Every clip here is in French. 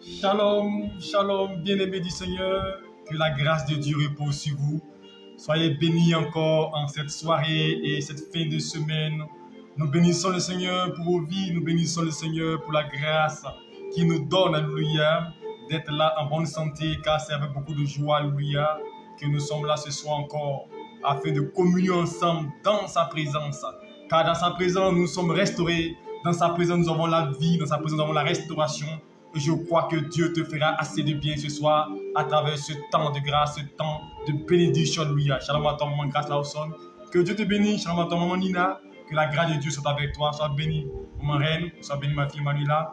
Shalom, shalom, bien-aimés du Seigneur, que la grâce de Dieu repose sur vous. Soyez bénis encore en cette soirée et cette fin de semaine. Nous bénissons le Seigneur pour vos vies, nous bénissons le Seigneur pour la grâce qu'il nous donne, alléluia, d'être là en bonne santé, car c'est avec beaucoup de joie, alléluia, que nous sommes là ce soir encore, afin de communier ensemble dans sa présence. Car dans sa présence, nous sommes restaurés, dans sa présence, nous avons la vie, dans sa présence, nous avons la restauration. Et je crois que Dieu te fera assez de bien ce soir à travers ce temps de grâce, ce temps de bénédiction. Alléluia. Shalom à ton maman Grâce Lawson. Que Dieu te bénisse. Shalom à ton maman Nina. Que la grâce de Dieu soit avec toi. Sois béni, maman Reine. Sois béni, ma fille Manuela.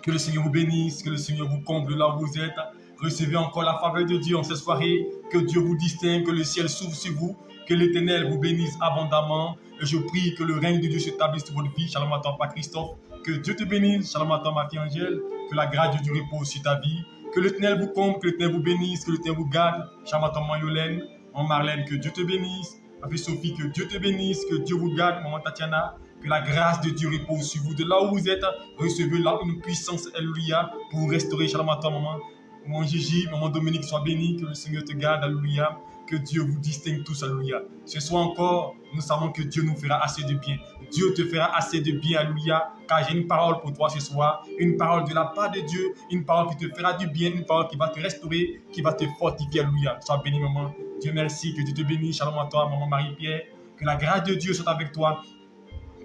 Que le Seigneur vous bénisse. Que le Seigneur vous comble là où vous êtes. Recevez encore la faveur de Dieu en cette soirée. Que Dieu vous distingue. Que le ciel s'ouvre sur vous. Que l'Éternel vous bénisse abondamment. Et je prie que le règne de Dieu s'établisse sur votre vie. Shalom à ton papa Christophe. Que Dieu te bénisse. Shalom à toi, ma fille Angèle. Que la grâce de Dieu repose sur ta vie. Que l'Éternel vous comble, que l'Éternel vous bénisse, que l'Éternel vous garde. Shalom à ton maman Yolène, maman Marlène, que Dieu te bénisse. Ma fille Sophie, que Dieu te bénisse, que Dieu vous garde. Maman Tatiana, que la grâce de Dieu repose sur vous. De là où vous êtes, recevez là une puissance, alléluia, pour vous restaurer. Shalom à toi, maman. Maman Gigi, maman Dominique, sois béni, que le Seigneur te garde, alléluia. Que Dieu vous distingue tous, alléluia. Ce soir encore, nous savons que Dieu nous fera assez de bien. Dieu te fera assez de bien, alléluia, car j'ai une parole pour toi ce soir, une parole de la part de Dieu, une parole qui te fera du bien, une parole qui va te restaurer, qui va te fortifier, alléluia. Sois béni, maman. Dieu merci, que Dieu te bénisse. Shalom à toi, maman Marie-Pierre. Que la grâce de Dieu soit avec toi,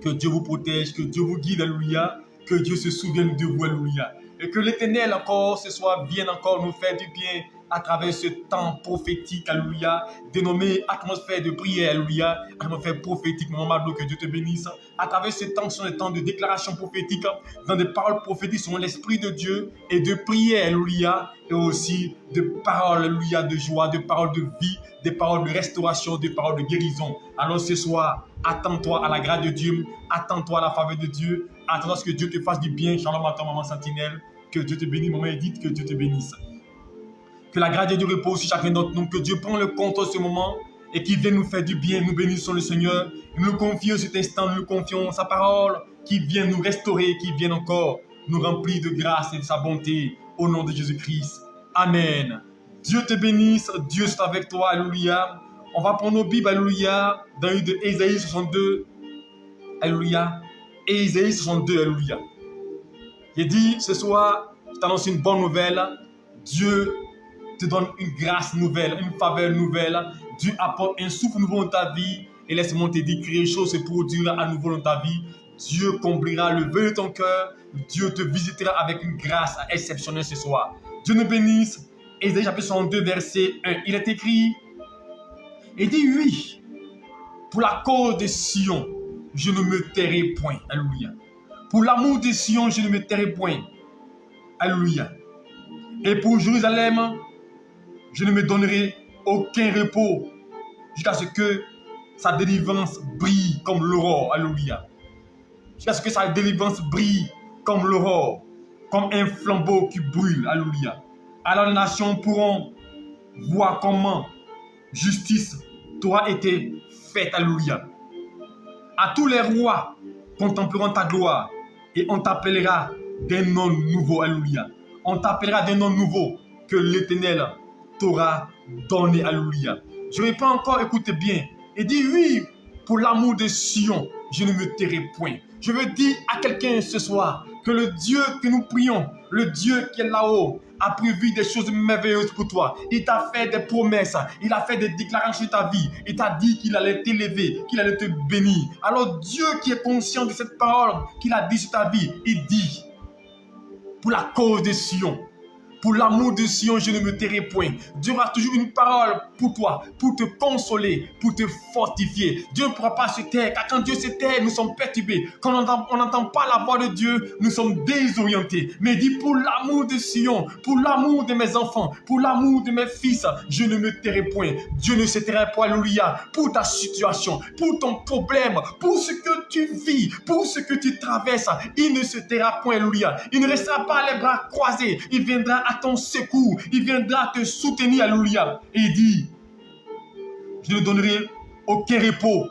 que Dieu vous protège, que Dieu vous guide, alléluia, que Dieu se souvienne de vous, alléluia. Et que l'Éternel encore ce soir vienne encore nous faire du bien à travers ce temps prophétique, alléluia, dénommé atmosphère de prière, alléluia, atmosphère prophétique, maman Mablo, que Dieu te bénisse. À travers ce temps, ce sont des temps de déclaration prophétique, dans des paroles prophétiques selon l'Esprit de Dieu et de prière, alléluia, et aussi de paroles, alléluia, de joie, de paroles de vie, des paroles de restauration, des paroles de guérison. Alors ce soir, attends-toi à la grâce de Dieu, attends-toi à la faveur de Dieu, attends-toi à ce que Dieu te fasse du bien. Shalom à toi, maman Sentinelle, que Dieu te bénisse, maman Edith, que Dieu te bénisse. Que la grâce de Dieu repose sur chacun d'entre nous, que Dieu prenne le compte en ce moment et qu'il vienne nous faire du bien. Nous bénissons le Seigneur, nous nous confions cet instant, nous nous confions sa parole, qui vient nous restaurer, qui vient encore nous remplir de grâce et de sa bonté, au nom de Jésus-Christ. Amen. Dieu te bénisse, Dieu est avec toi, alléluia. On va prendre nos Bibles, alléluia, dans une de Ésaïe 62, alléluia. Ésaïe 62, alléluia. J'ai dit ce soir, je t'annonce une bonne nouvelle. Dieu te donne une grâce nouvelle, une faveur nouvelle. Dieu apporte un souffle nouveau dans ta vie. Et laisse-moi te dire que les choses se produiront à nouveau dans ta vie. Dieu comblera le vœu de ton cœur. Dieu te visitera avec une grâce exceptionnelle ce soir. Dieu nous bénisse. Ésaïe chapitre 62, verset 1. Il est écrit, il dit oui, pour la cause de Sion, je ne me tairai point. Alléluia. Pour l'amour de Sion, je ne me tairai point. Alléluia. Et pour Jérusalem, je ne me donnerai aucun repos jusqu'à ce que sa délivrance brille comme l'aurore. Alléluia. Jusqu'à ce que sa délivrance brille comme l'aurore, comme un flambeau qui brûle. Alléluia. Alors les nations pourront voir comment justice t'aura été faite. Alléluia. À tous les rois contempleront ta gloire et on t'appellera d'un nom nouveau. Alléluia. On t'appellera d'un nom nouveau que l'Éternel t'aura donné. Alléluia. Je ne vais pas encore écouter bien. Il dit oui, pour l'amour de Sion, je ne me tairai point. Je veux dire à quelqu'un ce soir que le Dieu que nous prions, le Dieu qui est là-haut, a prévu des choses merveilleuses pour toi. Il t'a fait des promesses, il a fait des déclarations sur ta vie. Il t'a dit qu'il allait t'élever, qu'il allait te bénir. Alors Dieu qui est conscient de cette parole qu'il a dit sur ta vie, il dit, pour la cause de Sion, pour l'amour de Sion, je ne me tairai point. Dieu aura toujours une parole pour toi, pour te consoler, pour te fortifier. Dieu ne pourra pas se taire, car quand Dieu se tait, nous sommes perturbés. Quand on n'entend pas la voix de Dieu, nous sommes désorientés. Mais il dit, pour l'amour de Sion, pour l'amour de mes enfants, pour l'amour de mes fils, je ne me tairai point. Dieu ne se taira point, alléluia, pour ta situation, pour ton problème, pour ce que tu vis, pour ce que tu traverses. Il ne se taira point, alléluia. Il ne restera pas les bras croisés. Il viendra à ton secours, il viendra te soutenir, alléluia. Et il dit, je ne donnerai aucun repos,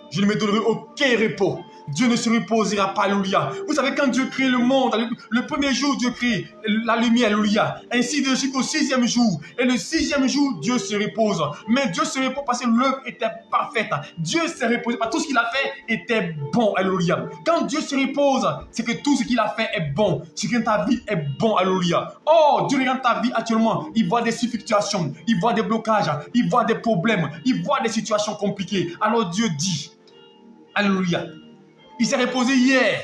je ne me donnerai aucun repos Dieu ne se reposera pas, alléluia. Vous savez, quand Dieu crée le monde, le premier jour, Dieu crée la lumière, alléluia. Ainsi de suite au 6e jour. Et le 6e jour, Dieu se repose. Mais Dieu se repose parce que l'œuvre était parfaite. Dieu se repose parce que tout ce qu'il a fait était bon, alléluia. Quand Dieu se repose, c'est que tout ce qu'il a fait est bon. Ce qui est dans ta vie est bon, alléluia. Oh, Dieu regarde ta vie actuellement. Il voit des situations, il voit des blocages, il voit des problèmes, il voit des situations compliquées. Alors Dieu dit, alléluia. Il s'est reposé hier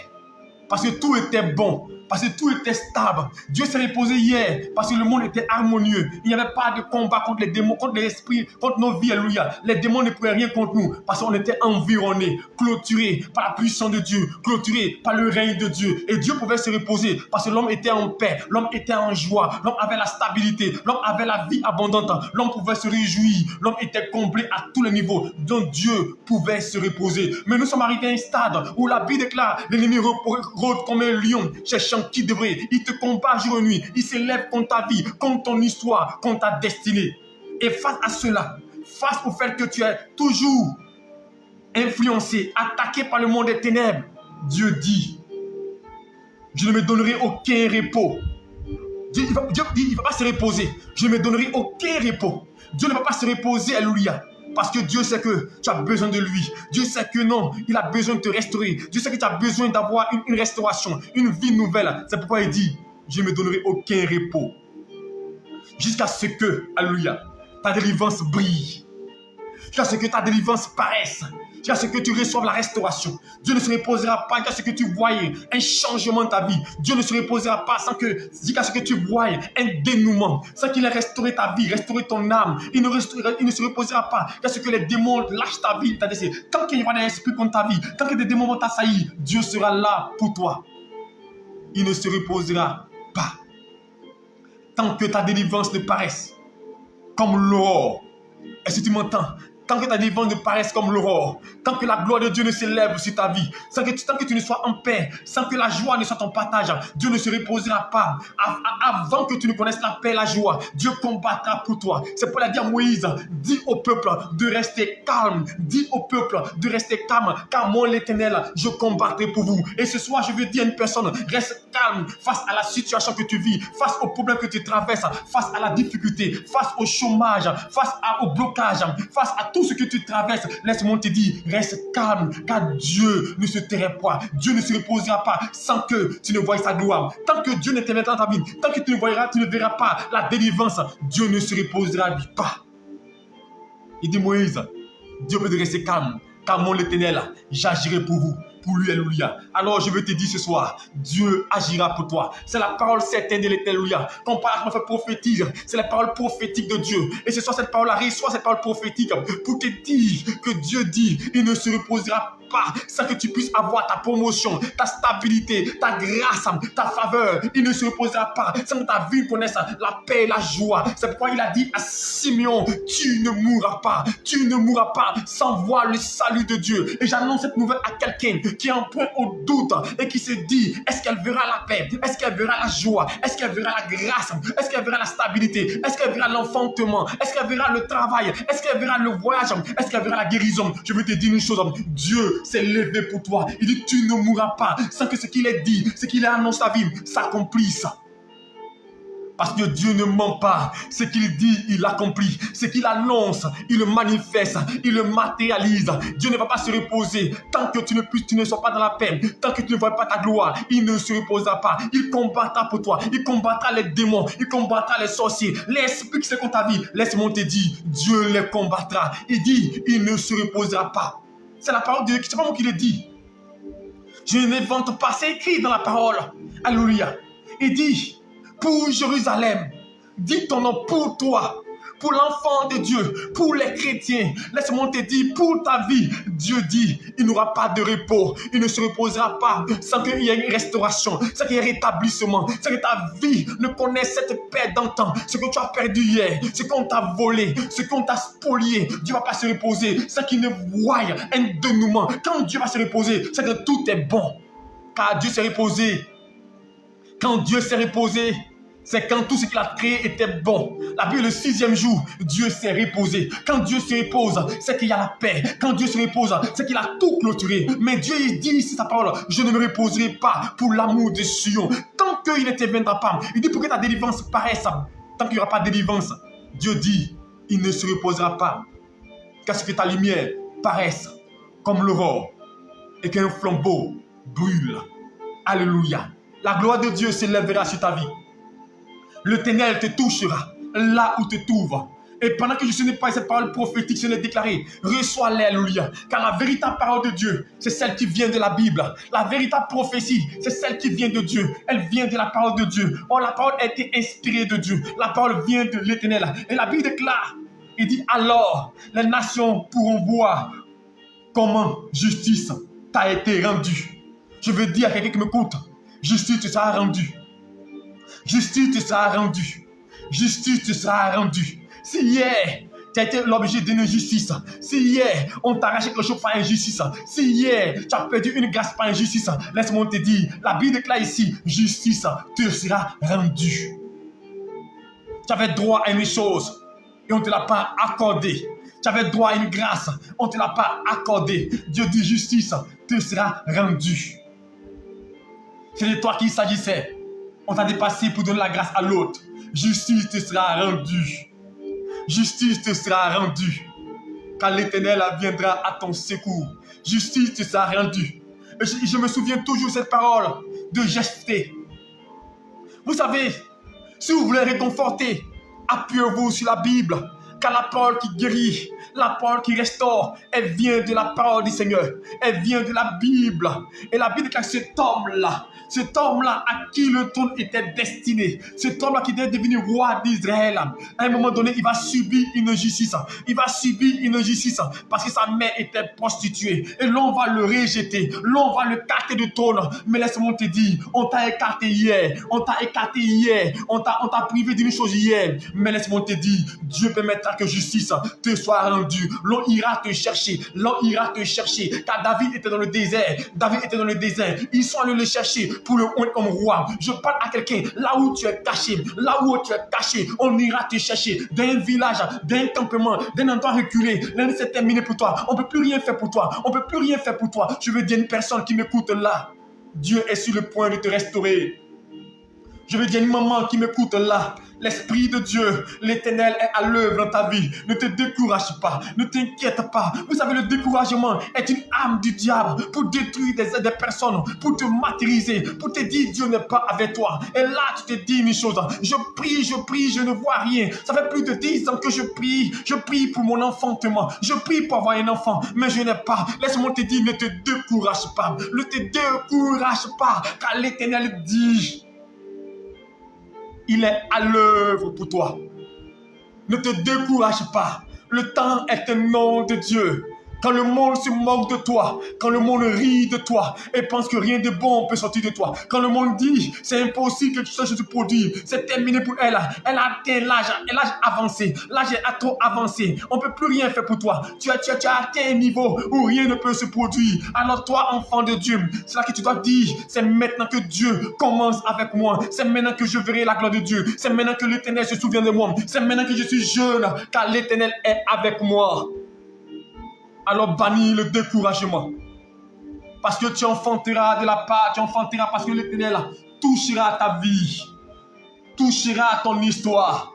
parce que tout était bon, parce que tout était stable. Dieu s'est reposé hier parce que le monde était harmonieux. Il n'y avait pas de combat contre les démons, contre les esprits, contre nos vies, alléluia. Les démons ne pouvaient rien contre nous parce qu'on était environnés, clôturés par la puissance de Dieu, clôturés par le règne de Dieu. Et Dieu pouvait se reposer parce que l'homme était en paix, l'homme était en joie, l'homme avait la stabilité, l'homme avait la vie abondante, l'homme pouvait se réjouir, l'homme était comblé à tous les niveaux. Donc Dieu pouvait se reposer. Mais nous sommes arrivés à un stade où la Bible déclare l'ennemi rôde comme un lion cherchant qui devrait. Il te combat jour et nuit. Il s'élève contre ta vie, contre ton histoire, contre ta destinée. Et face à cela, face au fait que tu es toujours influencé, attaqué par le monde des ténèbres, Dieu dit, je ne me donnerai aucun repos. Dieu dit, il ne va pas se reposer. Je ne me donnerai aucun repos. Dieu ne va pas se reposer, alléluia. Parce que Dieu sait que tu as besoin de lui. Dieu sait que non, il a besoin de te restaurer. Dieu sait que tu as besoin d'avoir une restauration, une vie nouvelle. C'est pourquoi il dit, je ne me donnerai aucun repos. Jusqu'à ce que, alléluia, ta délivrance brille. Jusqu'à ce que ta délivrance paraisse. Jusqu'à ce que tu reçoives la restauration. Dieu ne se reposera pas jusqu'à ce que tu voies un changement de ta vie. Dieu ne se reposera pas jusqu'à ce que tu voies un dénouement. Sans qu'il ait restauré ta vie, restauré ton âme. Il ne se reposera pas jusqu'à ce que les démons lâchent ta vie, ta destinée. Tant qu'il y aura des esprits contre ta vie, tant que des démons vont t'assaillir, Dieu sera là pour toi. Il ne se reposera pas. Tant que ta délivrance ne paraisse comme l'aurore. Est-ce que tu m'entends? Tant que ta délivrance ne paraisse comme l'aurore, tant que la gloire de Dieu ne s'élève sur ta vie, tant que tu ne sois en paix, sans que la joie ne soit ton partage, Dieu ne se reposera pas. Avant que tu ne connaisses la paix et la joie, Dieu combattra pour toi. C'est pour la dire à Moïse, dis au peuple de rester calme, dis au peuple de rester calme, car moi l'Éternel, je combattrai pour vous. Et ce soir, je veux dire à une personne, reste calme face à la situation que tu vis, face aux problèmes que tu traverses, face à la difficulté, face au chômage, face au blocage, face à tout ce que tu traverses. Laisse-moi te dire, reste calme, car Dieu ne se taira pas. Dieu ne se reposera pas sans que tu ne voies sa gloire. Tant que Dieu n'interviendra dans ta vie, tant que tu ne verras pas la délivrance, Dieu ne se reposera pas. Il dit Moïse, Dieu veut rester calme, car mon l'Éternel, j'agirai pour vous. Pour lui, alléluia. Alors je veux te dire ce soir, Dieu agira pour toi. C'est la parole certaine de l'Éternel, alléluia. Quand on parle de prophétique, c'est la parole prophétique de Dieu. Et ce soir, cette parole arrive, soit cette parole prophétique pour te dire que Dieu dit, il ne se reposera pas sans que tu puisses avoir ta promotion, ta stabilité, ta grâce, ta faveur. Il ne se reposera pas sans que ta vie connaisse la paix et la joie. C'est pourquoi il a dit à Simeon, tu ne mourras pas sans voir le salut de Dieu. Et j'annonce cette nouvelle à quelqu'un qui est en point au doute et qui se dit, est-ce qu'elle verra la paix? Est-ce qu'elle verra la joie? Est-ce qu'elle verra la grâce? Est-ce qu'elle verra la stabilité? Est-ce qu'elle verra l'enfantement? Est-ce qu'elle verra le travail? Est-ce qu'elle verra le voyage? Est-ce qu'elle verra la guérison? Je veux te dire une chose, Dieu s'est levé pour toi. Il dit, tu ne mourras pas sans que ce qu'il ait dit, ce qu'il a annoncé ta vie, s'accomplisse. Parce que Dieu ne ment pas. Ce qu'il dit, il accomplit. Ce qu'il annonce, il le manifeste. Il le matérialise. Dieu ne va pas se reposer. Tant que tu ne sois pas dans la paix, tant que tu ne vois pas ta gloire, il ne se reposera pas. Il combattra pour toi. Il combattra les démons. Il combattra les sorciers. Les esprits qui sont contre ta vie. Laisse-moi te dire, Dieu les combattra. Il dit, il ne se reposera pas. C'est la parole de Dieu. C'est pas moi qui le dis. Je n'invente pas. C'est écrit dans la parole. Alléluia. Il dit, pour Jérusalem, dis ton nom pour toi, pour l'enfant de Dieu, pour les chrétiens. Laisse-moi te dire, pour ta vie, Dieu dit, il n'aura pas de repos, il ne se reposera pas sans qu'il y ait une restauration, sans qu'il y ait un rétablissement, sans que ta vie ne connaisse cette paix d'antan, ce que tu as perdu hier, ce qu'on t'a volé, ce qu'on t'a spolié. Dieu ne va pas se reposer sans qu'il ne voie un dénouement. Quand Dieu va se reposer, c'est que tout est bon, car Dieu s'est reposé. Quand Dieu s'est reposé, C'est quand tout ce qu'il a créé était bon. La Bible, le 6e jour, Dieu s'est reposé. Quand Dieu se repose, c'est qu'il y a la paix. Quand Dieu se repose, c'est qu'il a tout clôturé. Mais Dieu, il dit ici sa parole, je ne me reposerai pas pour l'amour de Sion. Tant qu'il ne te viendra pas, il dit pour que ta délivrance paraisse. Tant qu'il n'y aura pas de délivrance, Dieu dit, il ne se reposera pas. Qu'à ce que ta lumière paraisse comme l'aurore et qu'un flambeau brûle. Alléluia. La gloire de Dieu s'élèvera sur ta vie. Le ténèbre te touchera là où te trouves. Et pendant que je ne sais pas cette parole prophétique, je l'ai déclarée. Reçois l'alléluia. Car la véritable parole de Dieu, c'est celle qui vient de la Bible. La véritable prophétie, c'est celle qui vient de Dieu. Elle vient de la parole de Dieu. Or, la parole a été inspirée de Dieu. La parole vient de l'Éternel. Et la Bible déclare, il dit, alors les nations pourront voir comment justice t'a été rendue. Je veux dire à quelqu'un qui m'écoute, justice te sera rendue. Justice te sera rendue. Justice te sera rendue. Si hier, tu as été l'objet d'une injustice, si hier, on t'a arraché quelque chose par injustice, si hier, tu as perdu une grâce par injustice, laisse-moi te dire, la Bible déclare ici, justice te sera rendue. Tu avais droit à une chose et on ne te l'a pas accordé. Tu avais droit à une grâce, on ne te l'a pas accordé. Dieu dit, justice te sera rendue. C'est de toi qu'il s'agissait. On t'a dépassé pour donner la grâce à l'autre. Justice te sera rendue. Justice te sera rendue. Car l'Éternel viendra à ton secours. Justice te sera rendue. Et je me souviens toujours de cette parole de Jephthé. Vous savez, si vous voulez réconforter, appuyez-vous sur la Bible. Car la parole qui guérit, la parole qui restaure, elle vient de la parole du Seigneur. Elle vient de la Bible. Et la Bible déclare cet homme-là à qui le trône était destiné, cet homme-là qui devait devenir roi d'Israël, à un moment donné, il va subir une injustice. Il va subir une injustice parce que sa mère était prostituée. Et l'on va le rejeter, l'on va le écarter du trône. Mais laisse-moi te dire, on t'a écarté hier, on t'a t'a privé d'une chose hier. Mais laisse-moi te dire, Dieu permettra que justice te soit rendue. L'on ira te chercher, car David était dans le désert. Ils sont allés le chercher pour le oindre comme roi. Je parle à quelqu'un, là où tu es caché, on ira te chercher d'un village, d'un campement, d'un endroit reculé. L'année s'est terminée pour toi. On ne peut plus rien faire pour toi. Je veux dire une personne qui m'écoute là. Dieu est sur le point de te restaurer. Je veux dire une maman qui m'écoute là. L'Esprit de Dieu, l'Éternel est à l'œuvre dans ta vie. Ne te décourage pas, ne t'inquiète pas. Vous savez, le découragement est une arme du diable pour détruire des personnes, pour te martyriser, pour te dire Dieu n'est pas avec toi. Et là, tu te dis une chose, je prie, je ne vois rien. Ça fait plus de 10 ans que je prie pour mon enfantement, je prie pour avoir un enfant, mais je n'ai pas. Laisse-moi te dire, ne te décourage pas, car l'Éternel dit, il est à l'œuvre pour toi. Ne te décourage pas. Le temps est un nom de Dieu. Quand le monde se moque de toi, quand le monde rit de toi et pense que rien de bon peut sortir de toi, quand le monde dit c'est impossible que tu saches te produire, c'est terminé pour elle. Elle a atteint l'âge avancé. L'âge est trop avancé. On ne peut plus rien faire pour toi. Tu as atteint un niveau où rien ne peut se produire. Alors toi, enfant de Dieu, c'est là que tu dois dire, c'est maintenant que Dieu commence avec moi. C'est maintenant que je verrai la gloire de Dieu. C'est maintenant que l'Éternel se souvient de moi. C'est maintenant que je suis jeune, car l'Éternel est avec moi. Alors bannis le découragement. Parce que tu enfanteras de la part, tu enfanteras parce que l'Éternel touchera ta vie, touchera ton histoire.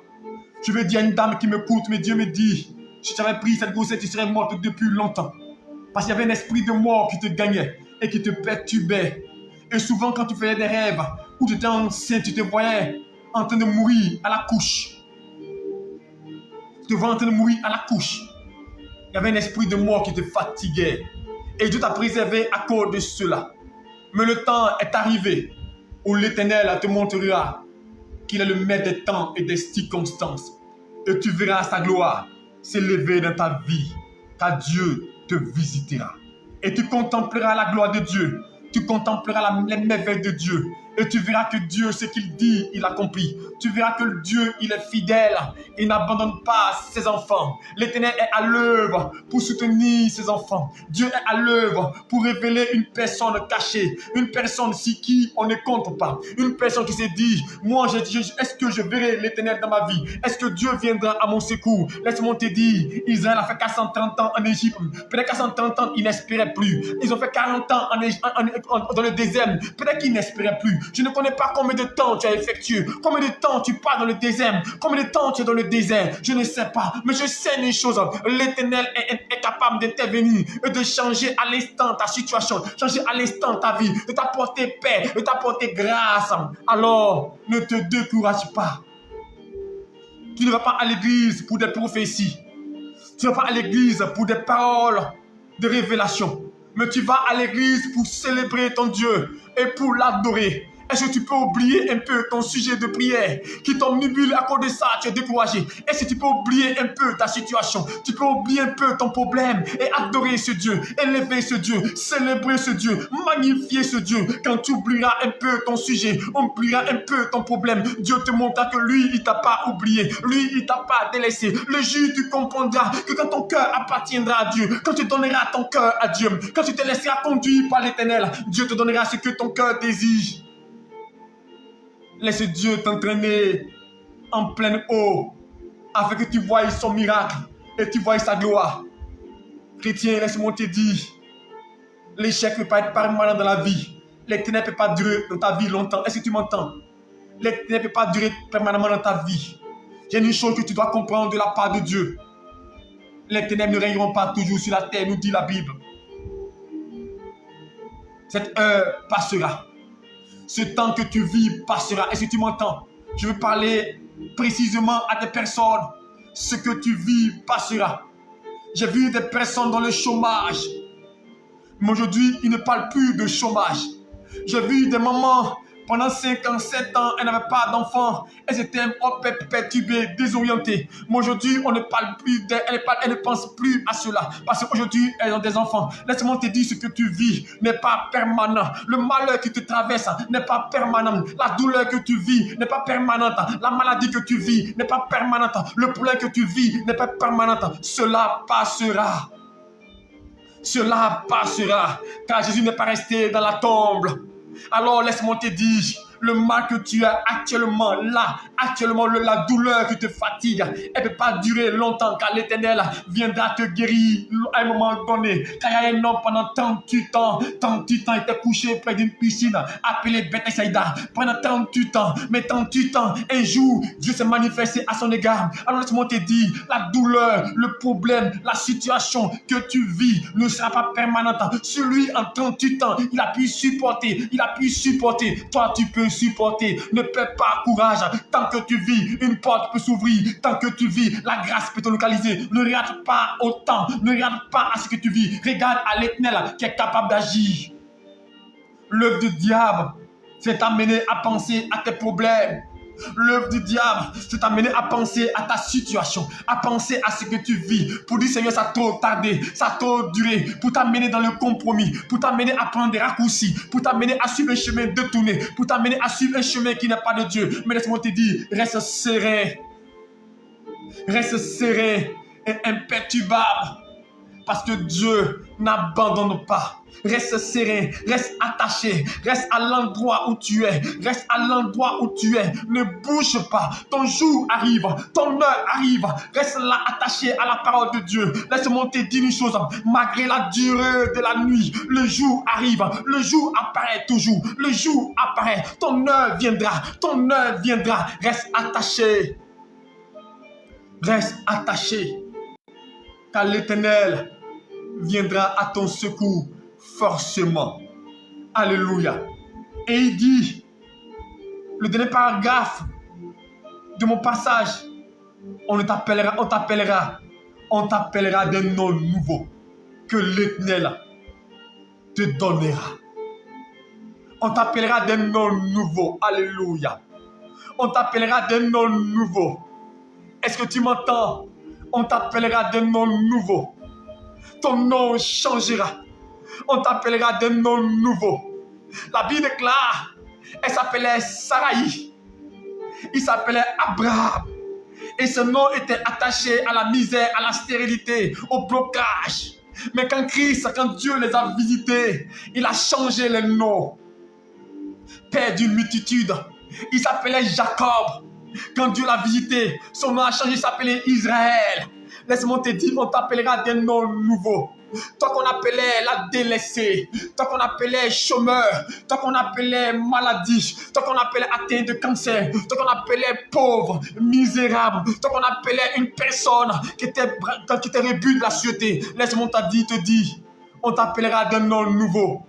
Je veux dire à une dame qui m'écoute, mais Dieu me dit, si tu avais pris cette grossesse, tu serais morte depuis longtemps. Parce qu'il y avait un esprit de mort qui te gagnait et qui te perturbait. Et souvent quand tu faisais des rêves, où tu étais enceinte, tu te voyais en train de mourir à la couche. Tu te voyais en train de mourir à la couche. Il y avait un esprit de mort qui te fatiguait. Et Dieu t'a préservé à cause de cela. Mais le temps est arrivé où l'Éternel te montrera qu'il est le maître des temps et des circonstances. Et tu verras sa gloire s'élever dans ta vie. Car Dieu te visitera. Et tu contempleras la gloire de Dieu. Tu contempleras les merveilles de Dieu. Et tu verras que Dieu, ce qu'il dit, il accomplit. Tu verras que Dieu, il est fidèle. Il n'abandonne pas ses enfants. L'Éternel est à l'œuvre pour soutenir ses enfants. Dieu est à l'œuvre pour révéler une personne cachée. Une personne si qui on ne compte pas. Une personne qui s'est dit, moi, est-ce que je verrai l'Éternel dans ma vie? Est-ce que Dieu viendra à mon secours? Laisse-moi te dire, Israël a fait 430 ans en Égypte. Peut-être 430 ans, ils n'espéraient plus. Ils ont fait 40 ans dans le désert. Peut-être qu'ils n'espéraient plus. Je ne connais pas combien de temps tu as effectué. Combien de temps tu pars dans le désert. Combien de temps tu es dans le désert. Je ne sais pas. Mais je sais une chose. L'Éternel est capable d'intervenir et de changer à l'instant ta situation. Changer à l'instant ta vie. De t'apporter paix. De t'apporter grâce. Alors, ne te décourage pas. Tu ne vas pas à l'église pour des prophéties. Tu ne vas pas à l'église pour des paroles de révélation. Mais tu vas à l'église pour célébrer ton Dieu et pour l'adorer. Est-ce que tu peux oublier un peu ton sujet de prière qui t'omnibule à cause de ça, tu es découragé? Est-ce que tu peux oublier un peu ta situation? Tu peux oublier un peu ton problème et adorer ce Dieu, élever ce Dieu, célébrer ce Dieu, magnifier ce Dieu. Quand tu oublieras un peu ton sujet, oublieras un peu ton problème, Dieu te montrera que lui, il t'a pas oublié, lui, il t'a pas délaissé. Le jour, tu comprendras que quand ton cœur appartiendra à Dieu, quand tu donneras ton cœur à Dieu, quand tu te laisseras conduire par l'Éternel, Dieu te donnera ce que ton cœur désire. Laisse Dieu t'entraîner en pleine eau afin que tu voies son miracle et tu voies sa gloire. Chrétien, laisse-moi te dire, l'échec ne peut pas être permanent dans la vie. L'Éternel ne peut pas durer dans ta vie longtemps. Est-ce que tu m'entends? L'Éternel ne peut pas durer permanemment dans ta vie. Il y a une chose que tu dois comprendre de la part de Dieu. L'Éternel ne règneront pas toujours sur la terre, nous dit la Bible. Cette heure passera. Ce temps que tu vis passera. Est-ce que tu m'entends? Je veux parler précisément à des personnes. Ce que tu vis passera. J'ai vu des personnes dans le chômage. Mais aujourd'hui, ils ne parlent plus de chômage. J'ai vu des mamans, pendant 5 ans, 7 ans, elles n'avaient pas d'enfants. Elles étaient perturbées, désorientées. Mais aujourd'hui, on ne parle plus d'elles. Elles ne pensent plus à cela. Parce qu'aujourd'hui, elles ont des enfants. Laisse-moi te dire, ce que tu vis n'est pas permanent. Le malheur qui te traverse n'est pas permanent. La douleur que tu vis n'est pas permanente. La maladie que tu vis n'est pas permanente. Le problème que tu vis n'est pas permanent. Cela passera. Cela passera. Car Jésus n'est pas resté dans la tombe. Alors laisse-moi te dire, le mal que tu as actuellement là, la douleur qui te fatigue, elle ne peut pas durer longtemps car l'Éternel viendra te guérir à un moment donné. Car il y a un homme pendant 38 ans était couché près d'une piscine appelée Bethsaïda. Pendant 38 ans, mais 38 ans, un jour, Dieu s'est manifesté à son égard. Alors laisse-moi te dire, la douleur, le problème, la situation que tu vis ne sera pas permanente. Celui en 38 ans, il a pu supporter. Toi, tu peux supporter. Ne perds pas courage. Tant que tu vis, une porte peut s'ouvrir. Tant que tu vis, la grâce peut te localiser. Ne regarde pas au temps. Ne regarde pas à ce que tu vis. Regarde à l'Éternel qui est capable d'agir. L'œuvre du diable, c'est t'amener à penser à tes problèmes. L'œuvre du diable, c'est t'amener à penser à ta situation, à penser à ce que tu vis. Pour dire, Seigneur, ça a trop tardé, ça a trop duré. Pour t'amener dans le compromis, pour t'amener à prendre des raccourcis, pour t'amener à suivre un chemin détourné, pour t'amener à suivre un chemin qui n'est pas de Dieu. Mais laisse-moi te dire, reste serré et imperturbable. Parce que Dieu n'abandonne pas. Reste serré, reste attaché, reste à l'endroit où tu es, ne bouge pas. Ton jour arrive, ton heure arrive, reste là attaché à la parole de Dieu. Laisse-moi te dire une chose, malgré la durée de la nuit, le jour arrive, le jour apparaît toujours, ton heure viendra, reste attaché, car l'Éternel viendra à ton secours forcément. Alléluia. Et il dit, le dernier paragraphe de mon passage, on t'appellera des noms nouveaux que l'Éternel te donnera. On t'appellera des noms nouveaux. Alléluia. On t'appellera des noms nouveaux. Est-ce que tu m'entends? On t'appellera des noms nouveaux. Ton nom changera. On t'appellera des noms nouveaux. La Bible déclare Elle s'appelait Saraï. Il s'appelait Abraham. Et ce nom était attaché à la misère, à la stérilité, au blocage. Mais quand Dieu les a visités, il a changé les noms. Père d'une multitude. Il s'appelait Jacob. Quand Dieu l'a visité, son nom a changé, il s'appelait Israël. Laisse-moi te dire, on t'appellera des noms nouveaux. Toi qu'on appelait la délaissée, toi qu'on appelait chômeur, toi qu'on appelait maladie, toi qu'on appelait atteint de cancer, toi qu'on appelait pauvre, misérable, toi qu'on appelait une personne qui était rebut de la société. Laisse-moi te dire, on t'appellera d'un nom nouveau.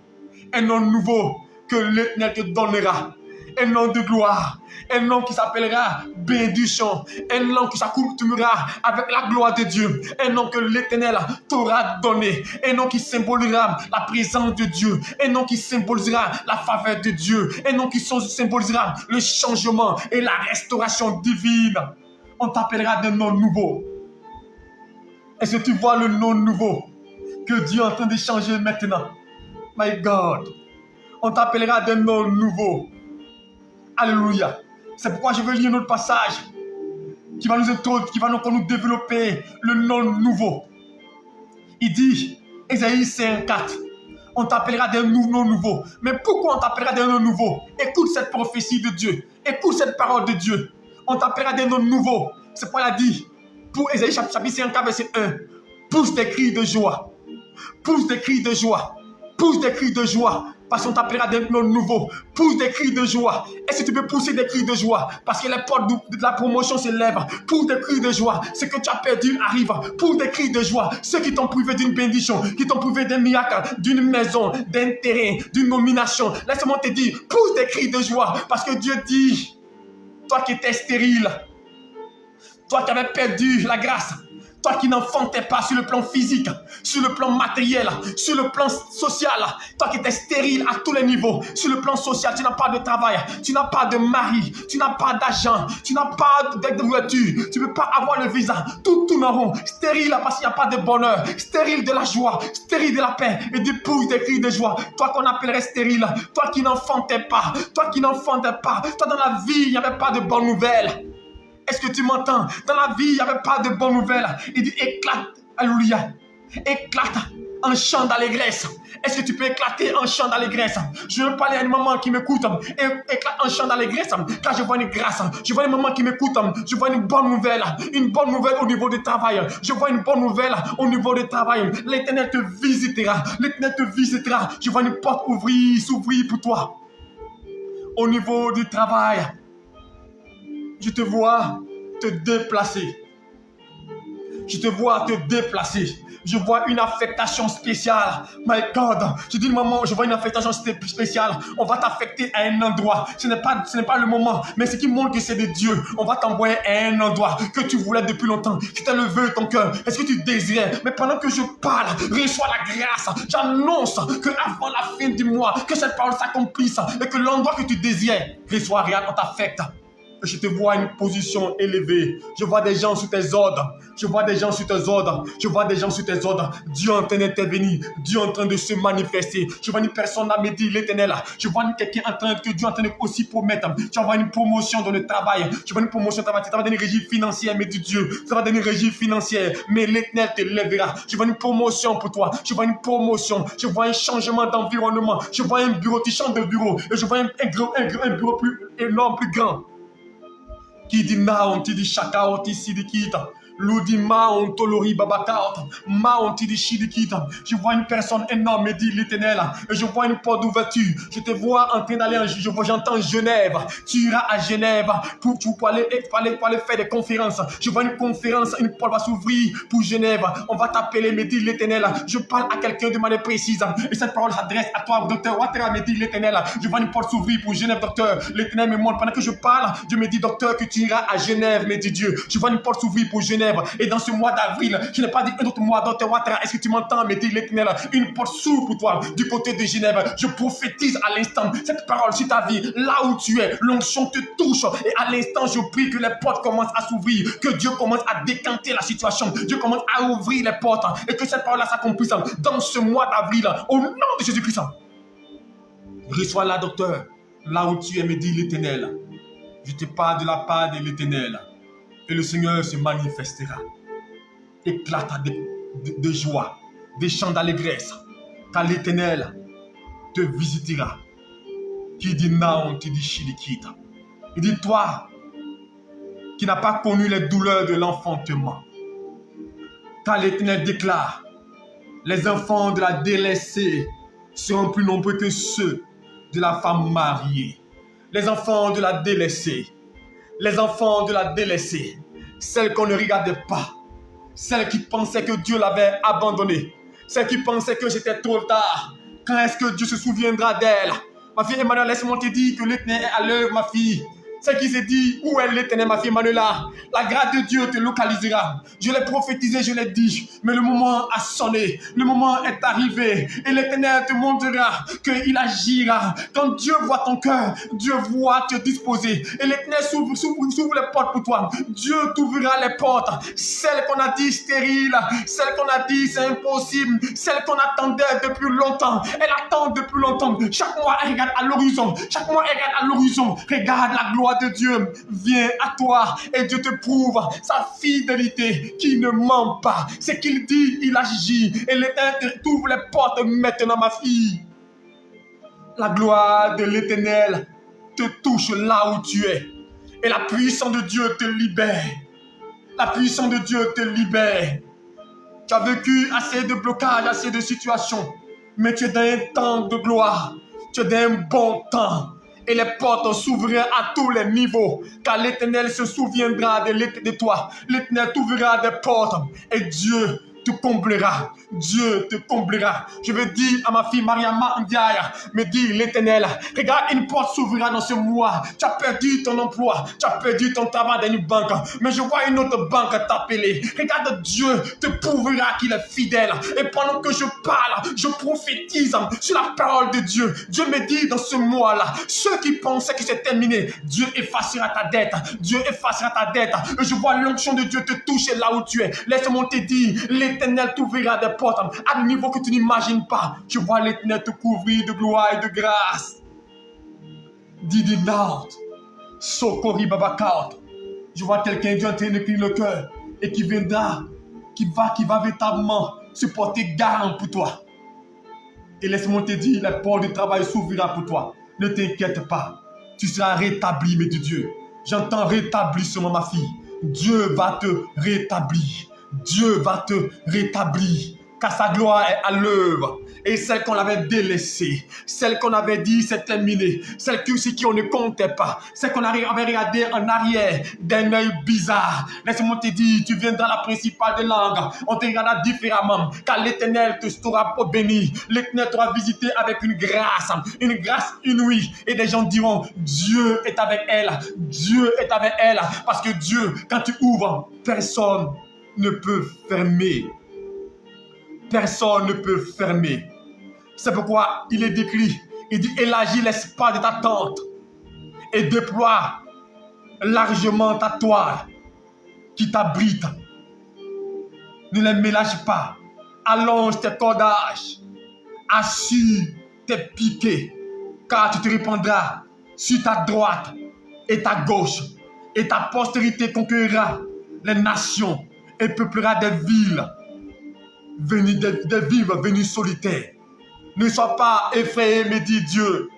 Un nom nouveau que l'Éternel te donnera. Un nom de gloire, un nom qui s'appellera bénédiction, un nom qui s'accoutumera avec la gloire de Dieu, un nom que l'Éternel t'aura donné, un nom qui symbolisera la présence de Dieu, un nom qui symbolisera la faveur de Dieu, un nom qui symbolisera le changement et la restauration divine. On t'appellera d'un nom nouveau. Est-ce que tu vois le nom nouveau que Dieu est en train de changer maintenant? My God, on t'appellera d'un nom nouveau. Alléluia. C'est pourquoi je veux lire notre passage qui va nous développer le nom nouveau. Il dit, Ésaïe 54, on t'appellera d'un nom nouveau. Mais pourquoi on t'appellera d'un nom nouveau? Écoute cette prophétie de Dieu. Écoute cette parole de Dieu. On t'appellera d'un nom nouveau. C'est pourquoi il a dit, pour Ésaïe chapitre 54, verset 1, pousse des cris de joie. Pousse des cris de joie. Pousse des cris de joie. Parce qu'on t'appellera d'un nom nouveau. Pousse des cris de joie. Est-ce que tu peux pousser des cris de joie? Parce que les portes de la promotion s'élèvent. Pousse des cris de joie. Ce que tu as perdu arrive. Pousse des cris de joie. Ceux qui t'ont privé d'une bénédiction, qui t'ont privé d'un miracle, d'une maison, d'un terrain, d'une nomination. Laisse-moi te dire, pousse des cris de joie. Parce que Dieu dit, toi qui étais stérile, toi qui avais perdu la grâce, toi qui n'enfantais pas sur le plan physique, sur le plan matériel, sur le plan social, toi qui étais stérile à tous les niveaux, sur le plan social, tu n'as pas de travail, tu n'as pas de mari, tu n'as pas d'argent, tu n'as pas de voiture, tu ne peux pas avoir le visa, tout tourne en rond, stérile parce qu'il n'y a pas de bonheur, stérile de la joie, stérile de la paix, et des pouces, des cris de joie, toi qu'on appellerait stérile, toi qui n'enfantais pas, toi dans la vie, il n'y avait pas de bonnes nouvelles. Est-ce que tu m'entends? Dans la vie, il n'y avait pas de bonnes nouvelles. Il dit éclate, alléluia, éclate en chant d'allégresse. Est-ce que tu peux éclater en chant d'allégresse? Je veux parler à une maman qui m'écoute et éclate en chant d'allégresse car je vois une grâce. Je vois une maman qui m'écoute, je vois une bonne nouvelle au niveau du travail. Je vois une bonne nouvelle au niveau du travail. L'Éternel te visitera. L'Éternel te visitera. Je vois une porte s'ouvrir pour toi. Au niveau du travail, je te vois te déplacer. Je te vois te déplacer. Je vois une affectation spéciale. My God. Je dis maman, je vois une affectation spéciale. On va t'affecter à un endroit. Ce n'est pas le moment. Mais ce qui montre que c'est de Dieu. On va t'envoyer à un endroit que tu voulais depuis longtemps. C'était le vœu de ton cœur. Est-ce que tu désirais? Mais pendant que je parle, reçois la grâce. J'annonce que avant la fin du mois, que cette parole s'accomplisse et que l'endroit que tu désirais, reçois, regarde, on t'affecte. Je te vois une position élevée. Je vois des gens sous tes ordres. Je vois des gens sous tes ordres. Je vois des gens sous tes ordres. Dieu est en train d'intervenir. Dieu est en train de se manifester. Je vois une personne à me dire l'Éternel. Je vois quelqu'un que Dieu est en train de aussi promettre. Tu vas avoir une promotion dans le travail. Tu vas une promotion dans le travail. Tu vas donner une régie financière, mais du Dieu. Tu vas donner une régie financière, mais l'Éternel te lèvera. Je vois une promotion pour toi. Je vois une promotion. Je vois un changement d'environnement. Je vois un bureau. Tu changes de bureau. Et je vois un bureau plus énorme, plus grand. Qui dit naon, ti dit chaka, ti si di kita. L'udi maon tolori babakaot, maon ti di shidikita. Je vois une personne énorme, dit l'Éternel, et je vois une porte d'ouverture. Je te vois en train d'aller, j'entends Genève. Tu iras à Genève pour aller faire des conférences. Je vois une conférence, une porte va s'ouvrir pour Genève. On va t'appeler, me dit l'Éternel. Je parle à quelqu'un de manière précise, et cette parole s'adresse à toi, docteur Ouattara, me dit l'Éternel. Je vois une porte s'ouvrir pour Genève, docteur. L'Éternel me montre pendant que je parle. Dieu me dit, docteur, que tu iras à Genève, me dit Dieu. Je vois une porte s'ouvrir pour Genève. Et dans ce mois d'avril, je n'ai pas dit un autre mois, docteur Ouattara, est-ce que tu m'entends, me dit l'Éternel? Une porte s'ouvre pour toi du côté de Genève. Je prophétise à l'instant cette parole sur ta vie, là où tu es, l'onction te touche. Et à l'instant, je prie que les portes commencent à s'ouvrir, que Dieu commence à décanter la situation, Dieu commence à ouvrir les portes et que cette parole-là s'accomplisse dans ce mois d'avril, au nom de Jésus-Christ. Reçois-la, docteur. là où tu es, me dit l'Éternel. Je te parle de la part de l'Éternel. Et le Seigneur se manifestera. Éclata de joie, des chants d'allégresse. Car l'Éternel te visitera. Qui dit non, tu dis chilikita. Il dit toi qui n'as pas connu les douleurs de l'enfantement. Car l'Éternel déclare, les enfants de la délaissée seront plus nombreux que ceux de la femme mariée. Les enfants de la délaissée, les enfants de la délaissée, celles qu'on ne regardait pas, celles qui pensaient que Dieu l'avait abandonnée, celles qui pensaient que c'était trop tard. Quand est-ce que Dieu se souviendra d'elle? Ma fille Emmanuel, laisse-moi te dire que l'Éternel est à l'œuvre, ma fille. Celle qui s'est dit, où est l'Éternel, ma fille Manuela? La grâce de Dieu te localisera. Je l'ai prophétisé, je l'ai dit, mais le moment a sonné, le moment est arrivé, et l'Éternel te montrera qu'il agira. Quand Dieu voit ton cœur, Dieu voit te disposer, et l'Éternel s'ouvre les portes pour toi. Dieu t'ouvrira les portes, celles qu'on a dit stériles, celles qu'on a dit c'est impossible, celles qu'on attendait depuis longtemps. Elle attend depuis longtemps. Chaque mois, elle regarde à l'horizon. Chaque mois, elle regarde à l'horizon. Regarde la gloire de Dieu vient à toi et Dieu te prouve sa fidélité qui ne ment pas. Ce qu'il dit, il agit. Et l'Éternel t'ouvre les portes maintenant, ma fille. La gloire de l'Éternel te touche là où tu es. Et la puissance de Dieu te libère. La puissance de Dieu te libère. Tu as vécu assez de blocages, assez de situations. Mais tu es dans un temps de gloire. Tu es dans un bon temps. Et les portes s'ouvriront à tous les niveaux. Car l'Éternel se souviendra de toi. L'Éternel t'ouvrira des portes. Et Dieu te comblera. Dieu te comblera. Je veux dire à ma fille Mariama Ndiaye, me dit l'Éternel, regarde, une porte s'ouvrira dans ce mois. Tu as perdu ton emploi, tu as perdu ton travail dans une banque, mais je vois une autre banque t'appeler. Regarde, Dieu te prouvera qu'il est fidèle. Et pendant que je parle, je prophétise sur la parole de Dieu. Dieu me dit dans ce mois-là, ceux qui pensaient que c'est terminé, Dieu effacera ta dette. Dieu effacera ta dette. Et je vois l'onction de Dieu te toucher là où tu es. Laisse-moi te dire, l'Éternel t'ouvrira des portes à un niveau que tu n'imagines pas. Je vois l'Éternel te couvrir de gloire et de grâce. Didi Naut, Sokori Babakaut. Je vois quelqu'un qui est en train de crier le cœur et qui viendra, qui va véritablement se porter garant pour toi. Et laisse-moi te dire, la porte du travail s'ouvrira pour toi. Ne t'inquiète pas, tu seras rétabli, mais de Dieu. J'entends rétablissement, ma fille. Dieu va te rétablir. Dieu va te rétablir, car sa gloire est à l'œuvre. Et celle qu'on avait délaissée, celle qu'on avait dit c'est terminé, celle qui on ne comptait pas, celle qu'on avait regardé en arrière d'un œil bizarre. Laisse-moi te dire, tu viendras à la principale de langue, on te regardera différemment, car l'Éternel te sera béni. L'Éternel t'aura visité avec une grâce inouïe. Et des gens diront, Dieu est avec elle, Dieu est avec elle, parce que Dieu, quand tu ouvres, personne ne peut fermer. Personne ne peut fermer. C'est pourquoi il est décrit, il dit, élargis l'espace de ta tente et déploie largement ta toile qui t'abrite. Ne les mélange pas. Allonge tes cordages. Assure tes piquets, car tu te répandras sur ta droite et ta gauche, et ta postérité conquérera les nations et peuplera des villes venues solitaires. Ne sois pas effrayé, me dit Dieu.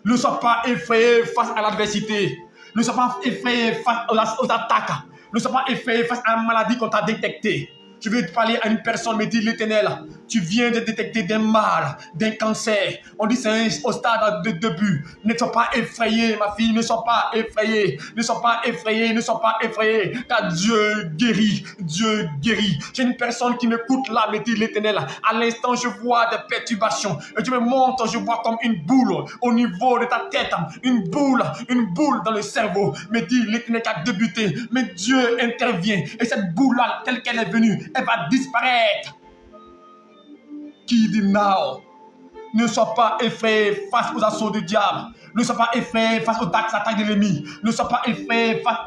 Ne sois pas effrayé face à l'adversité. Ne sois pas effrayé face aux attaques. Ne sois pas effrayé face à une maladie qu'on t'a détectée. Je vais te parler à une personne, me dit l'Éternel, tu viens de détecter des mal, d'un cancer. On dit c'est au stade de début. Ne sois pas effrayé, ma fille, ne sois pas effrayé. Ne sois pas effrayé, ne sois pas effrayé. Car Dieu guérit, Dieu guérit. J'ai une personne qui m'écoute là, me dit l'Éternel. À l'instant, je vois des perturbations. Et Dieu me montre, je vois comme une boule au niveau de ta tête. Une boule dans le cerveau. Me dit l'Éternel qui a débuté. Mais Dieu intervient. Et cette boule-là, telle qu'elle est venue, elle va disparaître. Qui dit now? Ne sois pas effrayé face aux assauts du diable. Ne sois pas effrayé face aux attaques de l'ennemi. Ne sois pas effrayé face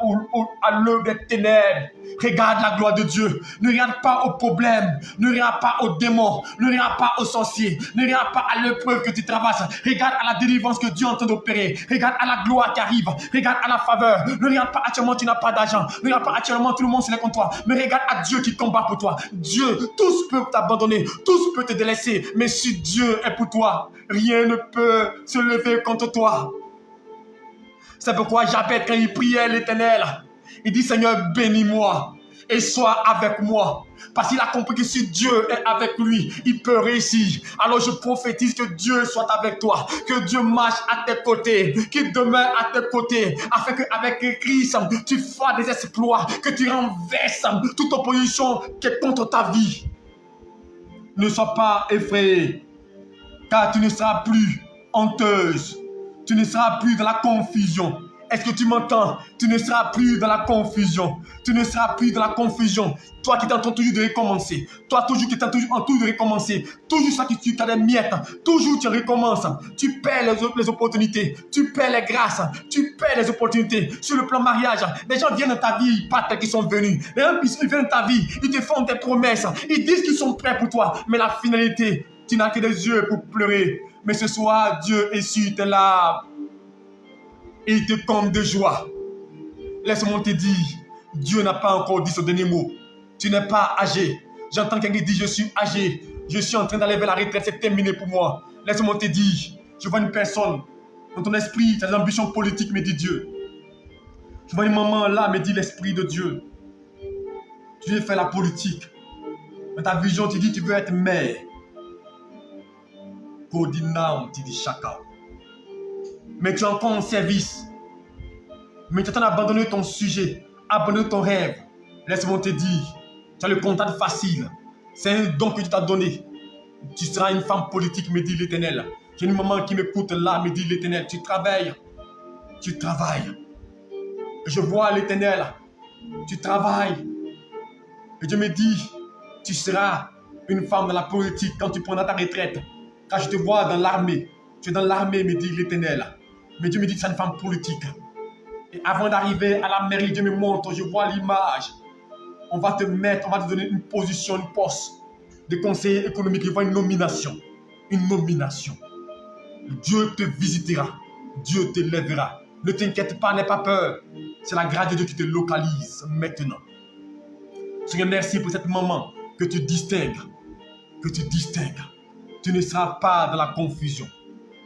à l'œuvre des ténèbres. Regarde la gloire de Dieu. Ne regarde pas aux problèmes. Ne regarde pas aux démons. Ne regarde pas aux sorciers. Ne regarde pas à l'épreuve que tu traverses. Regarde à la délivrance que Dieu est en train d'opérer. Regarde à la gloire qui arrive. Regarde à la faveur. Ne regarde pas actuellement tu n'as pas d'argent. Ne regarde pas actuellement tout le monde c'est contre toi. Mais regarde à Dieu qui combat pour toi. Dieu, tous peuvent t'abandonner. Tous peuvent te délaisser. Mais si Dieu est pour toi, rien ne peut se lever contre toi. C'est pourquoi Jabez, quand il priait l'Éternel, il dit Seigneur, bénis-moi et sois avec moi. Parce qu'il a compris que si Dieu est avec lui, il peut réussir. Alors je prophétise que Dieu soit avec toi, que Dieu marche à tes côtés, qu'il demeure à tes côtés, afin qu'avec Christ, tu fasses des exploits, que tu renverses toute opposition qui est contre ta vie. Ne sois pas effrayé, car tu ne seras plus honteuse. Tu ne seras plus dans la confusion. Est-ce que tu m'entends? Tu ne seras plus dans la confusion. Tu ne seras plus dans la confusion. Toi qui t'entends toujours de recommencer. Toi toujours qui t'entends toujours en tout de recommencer. Toujours ça qui tu as des miettes. Toujours tu recommences. Tu perds les opportunités. Tu perds les grâces. Tu perds les opportunités. Sur le plan mariage, les gens viennent dans ta vie, pas tels qu'ils sont venus. Les gens ils viennent dans ta vie. Ils te font des promesses. Ils disent qu'ils sont prêts pour toi. Mais la finalité, tu n'as que des yeux pour pleurer. Mais ce soir, Dieu essuie tes larmes. Et il te comble de joie. Laisse-moi te dire, Dieu n'a pas encore dit ce dernier mot. Tu n'es pas âgé. J'entends quelqu'un qui dit, je suis âgé. Je suis en train d'aller vers la retraite, c'est terminé pour moi. Laisse-moi te dire, je vois une personne, dans ton esprit, tu as des ambitions politiques, me dit Dieu. Je vois une maman là, me dit l'esprit de Dieu. Tu veux faire la politique. Dans ta vision, tu dis, tu veux être mère. Kodinam, tu dis chaka. Mais tu es encore en service. Mais tu es en train d'abandonner ton sujet, abandonner ton rêve. Laisse-moi te dire, tu as le contact facile. C'est un don que tu t'as donné. Tu seras une femme politique, me dit l'Éternel. J'ai une maman qui m'écoute là, me dit l'Éternel. Tu travailles. Tu travailles. Je vois l'Éternel. Tu travailles. Et Dieu me dit, tu seras une femme dans la politique quand tu prendras ta retraite. Quand je te vois dans l'armée. Tu es dans l'armée, me dit l'Éternel. Mais Dieu me dit que c'est une femme politique. Et avant d'arriver à la mairie, Dieu me montre, je vois l'image. On va te mettre, on va te donner une position, une poste de conseiller économique. Je vois une nomination. Une nomination. Dieu te visitera. Dieu te lèvera. Ne t'inquiète pas, n'aie pas peur. C'est la grâce de Dieu qui te localise maintenant. Seigneur, merci pour cette maman que tu distingues. Que tu distingues. Tu ne seras pas dans la confusion.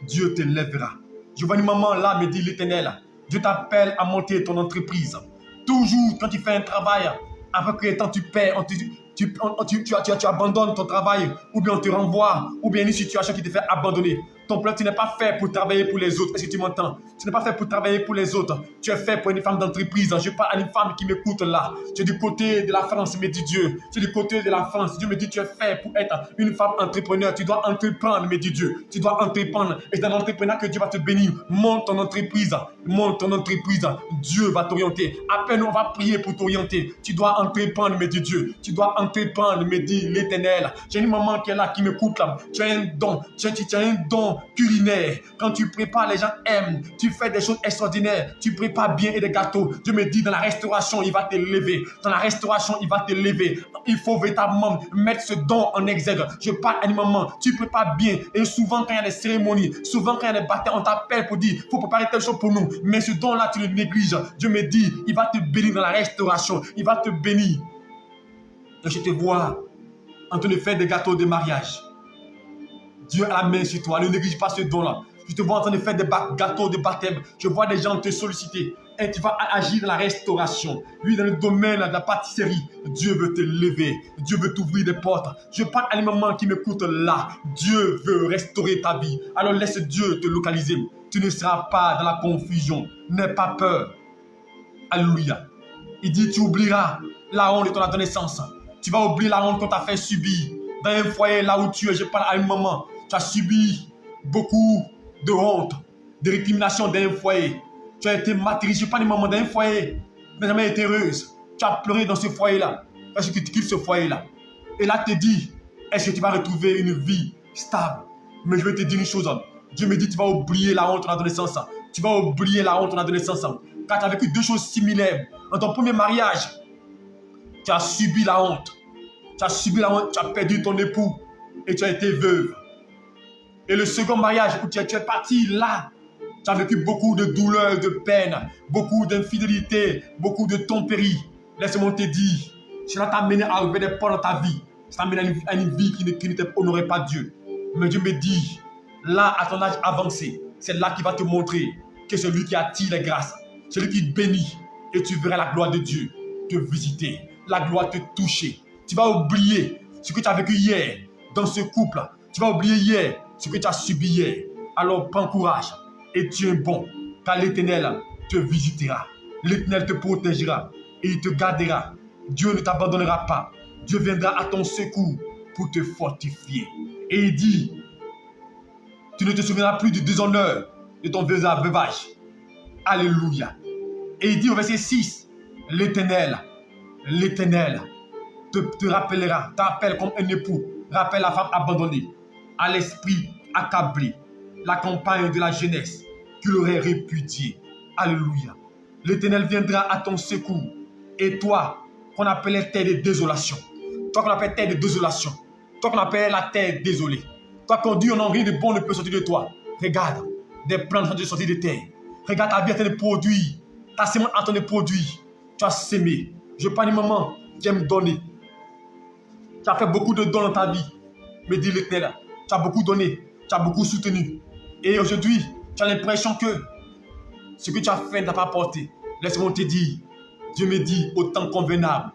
Dieu te lèvera. Je vois une maman là, me dit l'Éternel. Dieu t'appelle à monter ton entreprise. Toujours, quand tu fais un travail, après temps tu perds, tu abandonnes ton travail, ou bien on te renvoie, ou bien une situation qui te fait abandonner. Ton plan, tu n'es pas fait pour travailler pour les autres. Est-ce que tu m'entends? Tu n'es pas fait pour travailler pour les autres. Tu es fait pour une femme d'entreprise. Je parle à une femme qui m'écoute là. Tu es du côté de la France, me dit Dieu. Tu es du côté de la France. Dieu me dit, tu es fait pour être une femme entrepreneur. Tu dois entreprendre, me dit Dieu. Tu dois entreprendre. Et c'est dans l'entrepreneuriat que Dieu va te bénir. Monte ton entreprise. Monte ton entreprise. Dieu va t'orienter. À peine on va prier pour t'orienter. Tu dois entreprendre, me dit Dieu. Tu dois entreprendre, me dit l'Éternel. J'ai une maman qui est là, qui m'écoute là. Tu as un don. Tu as un don culinaire. Quand tu prépares, les gens aiment. Tu fais des choses extraordinaires. Tu prépares bien et des gâteaux. Dieu me dit, dans la restauration, il va te lever. Dans la restauration, il va te lever. Il faut véritablement mettre ce don en exergue. Je parle à une maman. Tu prépares bien. Et souvent, quand il y a des cérémonies, souvent, quand il y a des baptêmes, on t'appelle pour dire, il faut préparer telle chose pour nous. Mais ce don-là, tu le négliges. Dieu me dit, il va te bénir dans la restauration. Il va te bénir. Et je te vois en train de faire des gâteaux de mariage. Dieu a la main sur toi. Ne néglige pas ce don-là. Je te vois en train de faire des gâteaux de baptême. Je vois des gens te solliciter. Et tu vas agir dans la restauration. Lui, dans le domaine de la pâtisserie, Dieu veut te lever. Dieu veut t'ouvrir des portes. Je parle à une maman qui m'écoute là. Dieu veut restaurer ta vie. Alors laisse Dieu te localiser. Tu ne seras pas dans la confusion. N'aie pas peur. Alléluia. Il dit, tu oublieras la honte de ton adolescence. Tu vas oublier la honte qu'on t'a fait subir. Dans un foyer là où tu es, je parle à une maman. Tu as subi beaucoup de honte, de récrimination dans un foyer. Tu as été martyrisé, je parle de maman dans un foyer. Tu n'as jamais été heureuse. Tu as pleuré dans ce foyer-là. Parce que tu quittes ce foyer-là. Et là, te dit, est-ce que tu vas retrouver une vie stable? Mais je vais te dire une chose. Dieu me dit, tu vas oublier la honte de l'adolescence. Tu vas oublier la honte de l'adolescence. Car tu as vécu deux choses similaires. Dans ton premier mariage, tu as subi la honte. Tu as subi la honte, tu as perdu ton époux et tu as été veuve. Et le second mariage où tu es parti là, tu as vécu beaucoup de douleurs, de peine, beaucoup d'infidélité, beaucoup de tromperies. Laisse-moi te dire, cela t'a amené à arriver des portes dans ta vie. Ça t'a amené à une vie qui ne t'honorait pas Dieu. Mais Dieu me dit, là, à ton âge avancé, c'est là qu'il va te montrer que c'est lui qui attire les grâces, c'est lui qui bénit. Et tu verras la gloire de Dieu te visiter, la gloire te toucher. Tu vas oublier ce que tu as vécu hier dans ce couple. Tu vas oublier hier ce que tu as subi hier. Alors prends courage et tu es bon, car l'Éternel te visitera. L'Éternel te protégera et il te gardera. Dieu ne t'abandonnera pas. Dieu viendra à ton secours pour te fortifier. Et il dit, tu ne te souviendras plus du déshonneur de ton veuvage. Alléluia. Et il dit au verset 6, l'Éternel te rappellera, t'appelle comme un époux, rappelle la femme abandonnée, à l'esprit accablé, la compagne de la jeunesse, qui l'aurait répudiée. Alléluia. L'Éternel viendra à ton secours. Et toi, qu'on appelait terre de désolation, toi qu'on appelle terre de désolation, toi qu'on appelle la terre désolée, toi qu'on dit non, rien de bon ne peut sortir de toi. Regarde, des plantes sont sorties de terre. Regarde ta vie en train de produire, ta semence en train de produire. Tu as sémé. Je parle du moment qui aime donner. Tu as fait beaucoup de dons dans ta vie. Mais dis l'Éternel, tu as beaucoup donné, tu as beaucoup soutenu. Et aujourd'hui, tu as l'impression que ce que tu as fait ne t'a pas apporté. Laisse-moi te dire, Dieu me dit, au temps convenable,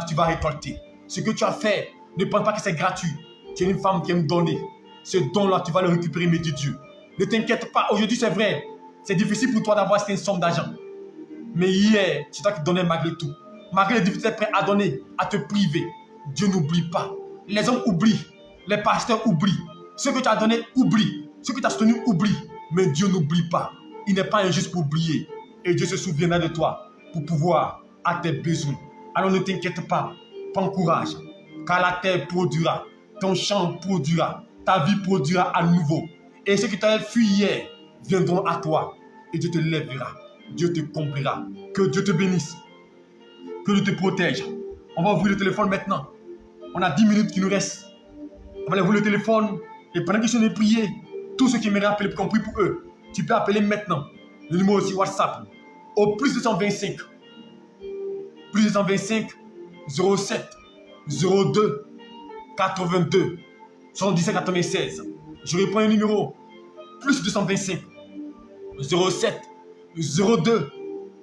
tu vas récolter. Ce que tu as fait, ne pense pas que c'est gratuit. Tu es une femme qui aime donner. Ce don-là, tu vas le récupérer, mais de Dieu. Ne t'inquiète pas, aujourd'hui c'est vrai, c'est difficile pour toi d'avoir cette somme d'argent. Mais hier, tu t'as donné malgré tout. Malgré les difficultés, tu es prêt à donner, à te priver. Dieu n'oublie pas. Les hommes oublient, les pasteurs oublient. Ce que tu as donné, oublie. Ce que tu as soutenu, oublie. Mais Dieu n'oublie pas. Il n'est pas injuste pour oublier. Et Dieu se souviendra de toi pour pouvoir à tes besoins. Alors ne t'inquiète pas, prends courage. Car la terre produira, ton champ produira, ta vie produira à nouveau. Et ceux qui t'avaient fui hier viendront à toi. Et Dieu te lèvera. Dieu te comblera. Que Dieu te bénisse. Que Dieu te protège. On va ouvrir le téléphone maintenant. On a 10 minutes qui nous restent. On va ouvrir le téléphone. Et pendant que je vais prier, tous ceux qui m'auraient appelé pour qu'on prie pour eux, tu peux appeler maintenant. Le numéro aussi WhatsApp. Au plus 225. Plus 225 07 02 82 77 96. Je reprends le numéro. Plus 225 07 02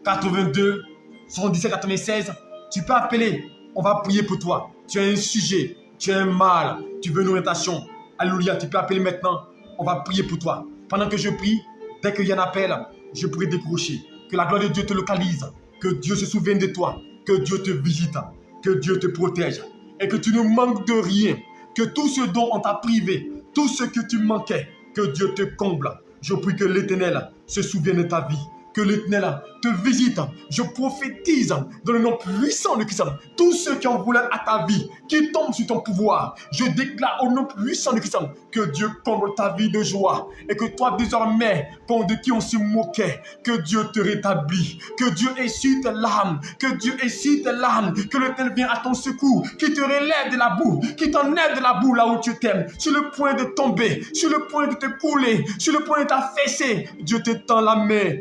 82 77 96. Tu peux appeler. On va prier pour toi. Tu as un sujet, tu as un mal, tu veux une orientation. Alléluia, tu peux appeler maintenant. On va prier pour toi. Pendant que je prie, dès qu'il y a un appel, je pourrai décrocher. Que la gloire de Dieu te localise. Que Dieu se souvienne de toi. Que Dieu te visite. Que Dieu te protège. Et que tu ne manques de rien. Que tout ce dont on t'a privé, tout ce que tu manquais, que Dieu te comble. Je prie que l'Éternel se souvienne de ta vie. Que l'Éternel te visite. Je prophétise dans le nom puissant de Christ. Tous ceux qui ont voulu à ta vie, qui tombent sur ton pouvoir, je déclare au nom puissant de Christ que Dieu comble ta vie de joie. Et que toi désormais, de qui on se moquait, que Dieu te rétablit. Que Dieu essuie tes larmes. Que Dieu essuie tes larmes. Que l'Éternel vienne à ton secours. Qui te relève de la boue. Qui t'enlève de la boue là où tu t'aimes. Sur le point de tomber. Sur le point de te couler. Sur le point de t'affaisser. Dieu te tend la main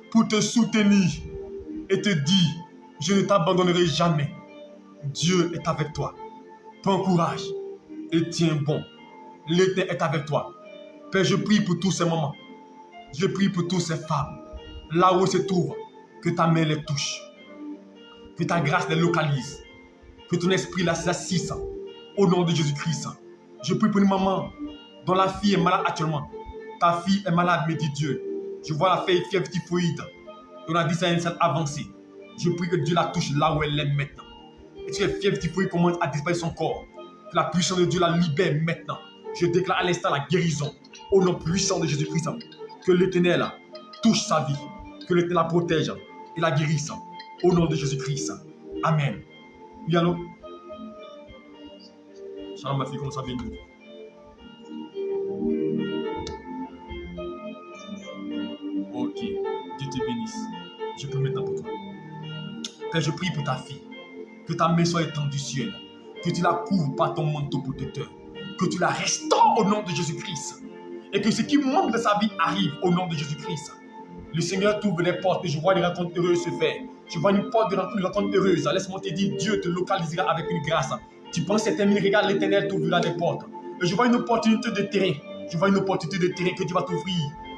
pour te soutenir et te dire, je ne t'abandonnerai jamais. Dieu est avec toi. Prends courage et tiens bon. L'Éternel est avec toi. Père, je prie pour tous ces moments. Je prie pour toutes ces femmes. Là où elles se trouvent, que ta main les touche. Que ta grâce les localise. Que ton esprit les assise. Au nom de Jésus-Christ. Je prie pour une maman dont la fille est malade actuellement. Ta fille est malade, me dit Dieu. Je vois la fièvre typhoïde. On a dit ça à une salle avancée. Je prie que Dieu la touche là où elle est maintenant. Et que la fièvre typhoïde commence à disparaître de son corps. Que la puissance de Dieu la libère maintenant. Je déclare à l'instant la guérison. Au nom puissant de Jésus-Christ. Que l'Éternel touche sa vie. Que l'Éternel la protège et la guérisse. Au nom de Jésus-Christ. Amen. Oui, allô? Shalom ma fille, comment ça va? bénisse. Je prie maintenant pour toi. Père, je prie pour ta fille. Que ta main soit étendue du ciel. Que tu la couvres par ton manteau protecteur. Que tu la restaures au nom de Jésus-Christ. Et que ce qui manque de sa vie arrive au nom de Jésus-Christ. Le Seigneur t'ouvre les portes et je vois des rencontres heureuses se faire. Je vois une porte de rencontre heureuse. Laisse-moi te dire, Dieu te localisera avec une grâce. Tu penses que c'est terminé, regarde, l'Éternel t'ouvrira des portes. Et je vois une opportunité de terrain. Je vois une opportunité de terrain que tu vas t'ouvrir.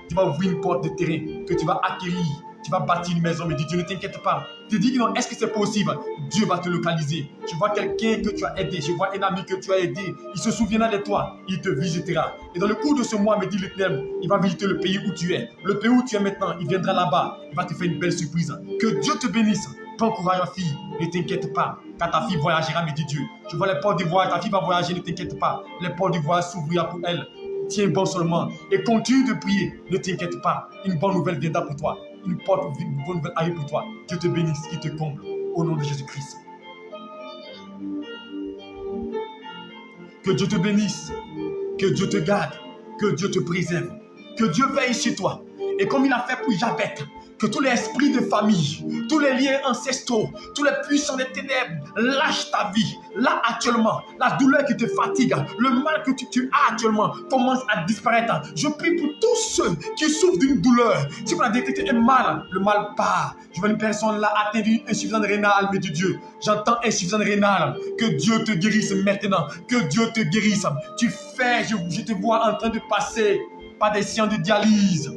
Tu vas ouvrir une porte de terrain que tu vas acquérir. Tu vas bâtir une maison, mais Dieu ne t'inquiète pas. Tu dis non, est-ce que c'est possible? Dieu va te localiser. Je vois quelqu'un que tu as aidé, je vois un ami que tu as aidé. Il se souviendra de toi, il te visitera. Et dans le cours de ce mois, me dit l'Éternel, il va visiter le pays où tu es. Le pays où tu es maintenant, il viendra là-bas. Il va te faire une belle surprise. Que Dieu te bénisse. Prends courage, ma fille, ne t'inquiète pas. Car ta fille voyagera, me dit Dieu. Je vois les portes du voyage, ta fille va voyager, ne t'inquiète pas. Les portes du voyage s'ouvriront pour elle. Tiens bon seulement et continue de prier. Ne t'inquiète pas. Une bonne nouvelle viendra pour toi. Une bonne nouvelle arrive pour toi. Dieu te bénisse, qui te comble. Au nom de Jésus-Christ. Que Dieu te bénisse. Que Dieu te garde. Que Dieu te préserve. Que Dieu veille sur toi. Et comme il a fait pour Jabet, que tous les esprits de famille, tous les liens ancestraux, tous les puissants des ténèbres lâchent ta vie. Là actuellement, la douleur qui te fatigue, le mal que tu as actuellement commence à disparaître. Je prie pour tous ceux qui souffrent d'une douleur. Si vous avez détecté un mal, le mal part. Je vois une personne là atteinte d'une insuffisance rénale, mais de Dieu. J'entends insuffisance rénale. Que Dieu te guérisse maintenant. Que Dieu te guérisse. Je te vois en train de passer par des séances de dialyse.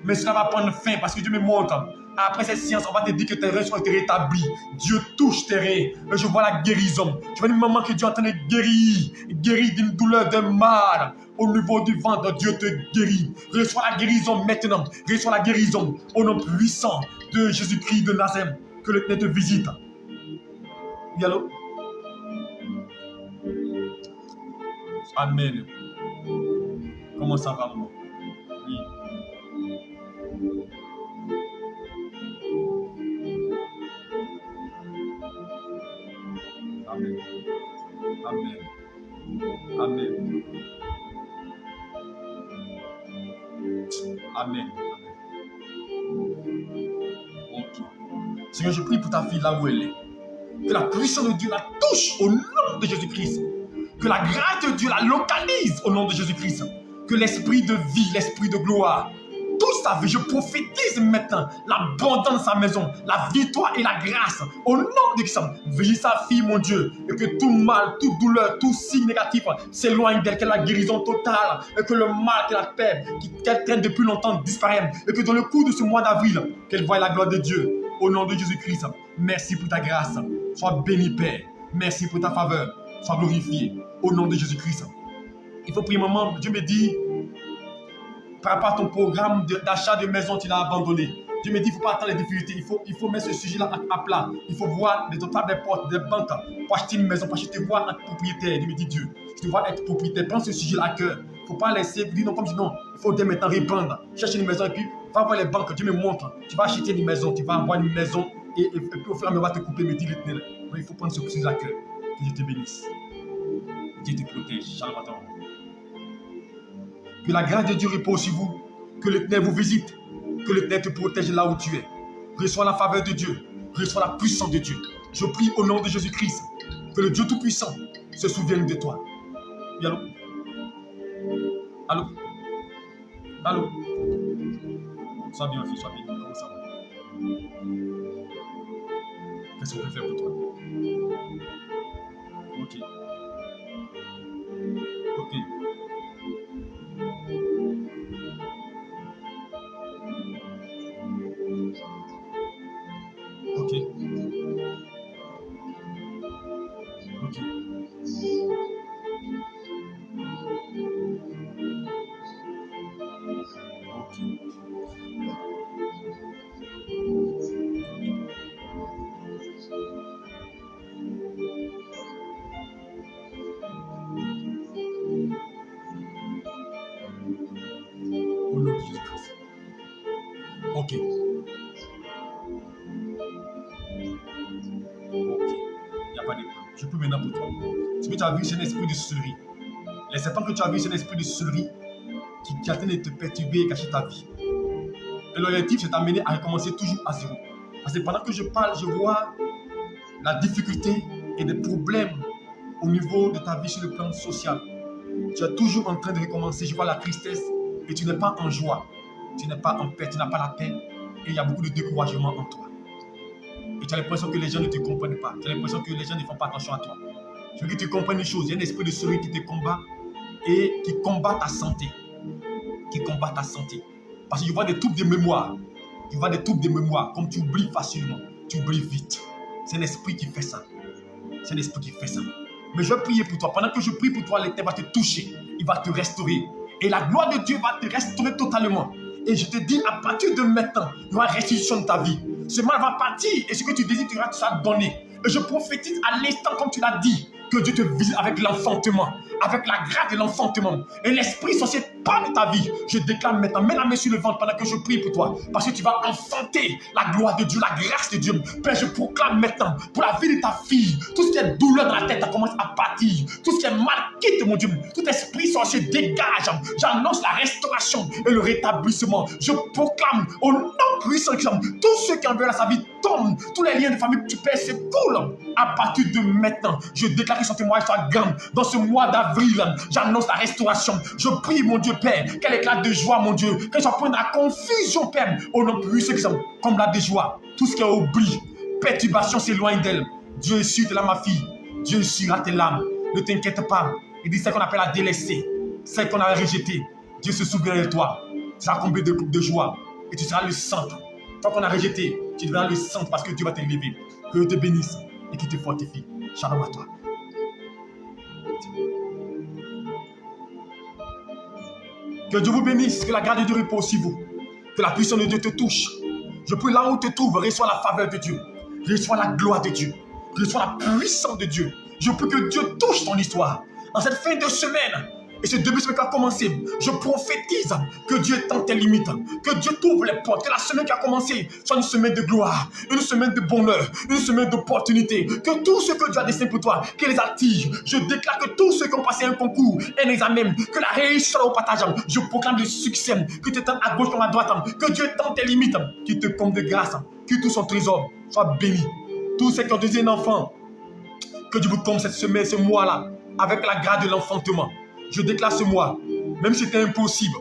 Mais cela va prendre fin parce que Dieu me montre. Après cette séance, on va te dire que tes reins sont rétablis. Dieu touche tes reins. Je vois la guérison. Je vois une maman que Dieu est en train de guérir. Guérir d'une douleur, d'un mal. Au niveau du ventre, Dieu te guérit. Reçois la guérison maintenant. Reçois la guérison. Au nom puissant de Jésus-Christ de Nazareth. Que le Seigneur te visite. Oui, allô? Amen. Comment ça va, maman? Oui. Amen. Amen. Amen. Amen. Ok. Seigneur, je prie pour ta fille là où elle est. Que la puissance de Dieu la touche au nom de Jésus-Christ. Que la grâce de Dieu la localise au nom de Jésus-Christ. Que l'esprit de vie, l'esprit de gloire, toute sa vie, je prophétise maintenant l'abondance de sa maison, la victoire et la grâce. Au nom de Christ, veille sa fille, mon Dieu, et que tout mal, toute douleur, tout signe négatif s'éloigne d'elle, qu'elle ait la guérison totale, et que le mal qu'elle a peur, qu'elle traîne depuis longtemps disparaisse, et que dans le cours de ce mois d'avril, qu'elle voie la gloire de Dieu. Au nom de Jésus-Christ, merci pour ta grâce. Sois béni, Père. Merci pour ta faveur. Sois glorifié. Au nom de Jésus-Christ. Il faut prier, maman. Dieu me dit, par rapport à ton programme d'achat de maison, tu l'as abandonné. Dieu me dit, il ne faut pas attendre les difficultés. Il faut mettre ce sujet-là à plat. Il faut voir les total des portes, des banques pour acheter une maison, parce que je te vois être propriétaire. Dieu me dit, Dieu, je te vois être propriétaire. Prends ce sujet-là à cœur. Il ne faut pas laisser, dire non, comme je dis non. Il faut dès maintenant répandre. Cherche une maison et puis va voir les banques. Dieu me montre. Tu vas acheter une maison, tu vas avoir une maison et puis au fur et à mesure, on va te couper, me dit l'Éternel. Il faut prendre ce sujet à cœur. Que Dieu te bénisse. Dieu te protège. Shalom. Que la grâce de Dieu repose sur vous. Que l'Éternel vous visite. Que l'Éternel te protège là où tu es. Reçois la faveur de Dieu. Reçois la puissance de Dieu. Je prie au nom de Jésus-Christ. Que le Dieu Tout-Puissant se souvienne de toi. Oui, allô? Allô? Allô? Sois bien, fille, sois bien. Comment ça va? Qu'est-ce qu'on peut faire pour toi? Ok. Ok. Ok. Ok. Au nom de Jésus-Christ. Ok. Ok. Il n'y a pas de problème. Je peux maintenant pour toi. Ce que tu as vu, c'est un esprit de sorcellerie. Les serpents que tu as vu, c'est un esprit de sorcellerie qui est en train de te perturber et cacher ta vie. Et l'objectif, c'est t'amener à recommencer toujours à zéro. Parce que pendant que je parle, je vois la difficulté et des problèmes au niveau de ta vie sur le plan social. Tu es toujours en train de recommencer. Je vois la tristesse et tu n'es pas en joie. Tu n'es pas en paix, tu n'as pas la paix. Et il y a beaucoup de découragement en toi. Et tu as l'impression que les gens ne te comprennent pas. Tu as l'impression que les gens ne font pas attention à toi. Je veux que tu comprennes une chose. Il y a un esprit de celui qui te combat et qui combat ta santé. Qui combat ta santé. Parce que je vois des troubles de mémoire. Tu vois des troubles de mémoire. Comme tu oublies facilement. Tu oublies vite. C'est l'esprit qui fait ça. C'est l'esprit qui fait ça. Mais je vais prier pour toi. Pendant que je prie pour toi, l'Éternel va te toucher. Il va te restaurer. Et la gloire de Dieu va te restaurer totalement. Et je te dis, à partir de maintenant, il y aura restitution de ta vie. Ce mal va partir et ce que tu désires, tu seras donné. Et je prophétise à l'instant, comme tu l'as dit, que Dieu te visite avec l'enfantement, avec la grâce de l'enfantement. Et l'esprit sorcier part de ta vie. Je déclare maintenant, mets la main sur le ventre pendant que je prie pour toi. Parce que tu vas enfanter la gloire de Dieu, la grâce de Dieu. Père, je proclame maintenant, pour la vie de ta fille, tout ce qui est douleur dans la tête, ça commence à partir. Tout ce qui est mal quitte, mon Dieu. Tout esprit sorcier dégage. J'annonce la restauration et le rétablissement. Je proclame au nom puissant de Christ, tous ceux qui envers sa vie tombent. Tous les liens de famille que tu perds s'écoulent. À partir de maintenant, je déclare que son témoignage soit grand. Dans ce mois d'avril, j'annonce la restauration. Je prie, mon Dieu, Père, qu'elle éclate de joie, mon Dieu. Qu'elle soit point de la confusion, Père, au nom puissant de Christ, comme la de joie. Tout ce qui est oubli, perturbation s'éloigne d'elle. Dieu essuie là, ma fille. Dieu essuiera tes larmes. Ne t'inquiète pas. Il dit celle qu'on appelle la délaissée, celle qu'on a rejetée. Dieu se souvient de toi. Tu seras comblé de coupe de joie. Et tu seras le centre. Toi qu'on a rejeté, tu deviendras le centre parce que Dieu va t'élever. Que Dieu te bénisse et qu'il te fortifie. Shalom à toi. Que Dieu vous bénisse, que la grâce de Dieu repose sur vous. Que la puissance de Dieu te touche. Je prie là où tu te trouves, reçois la faveur de Dieu. Reçois la gloire de Dieu. Reçois la puissance de Dieu. Je prie que Dieu touche ton histoire. En cette fin de semaine, et ce début de semaine qui a commencé, je prophétise que Dieu étend tes limites, que Dieu t'ouvre les portes, que la semaine qui a commencé soit une semaine de gloire, une semaine de bonheur, une semaine d'opportunité, que tout ce que Dieu a destiné pour toi, qu'il les attire. Je déclare que tous ceux qui ont passé un concours, un examen, que la réussite soit au partage. Je proclame le succès, que tu étendes à gauche comme à droite, que Dieu étend tes limites, qu'il te comble de grâce, que tout son trésor soit béni. Tous ceux qui ont désiré un enfant, que Dieu vous comble cette semaine, ce mois-là, avec la grâce de l'enfantement. Je déclare ce mois, même si c'était impossible.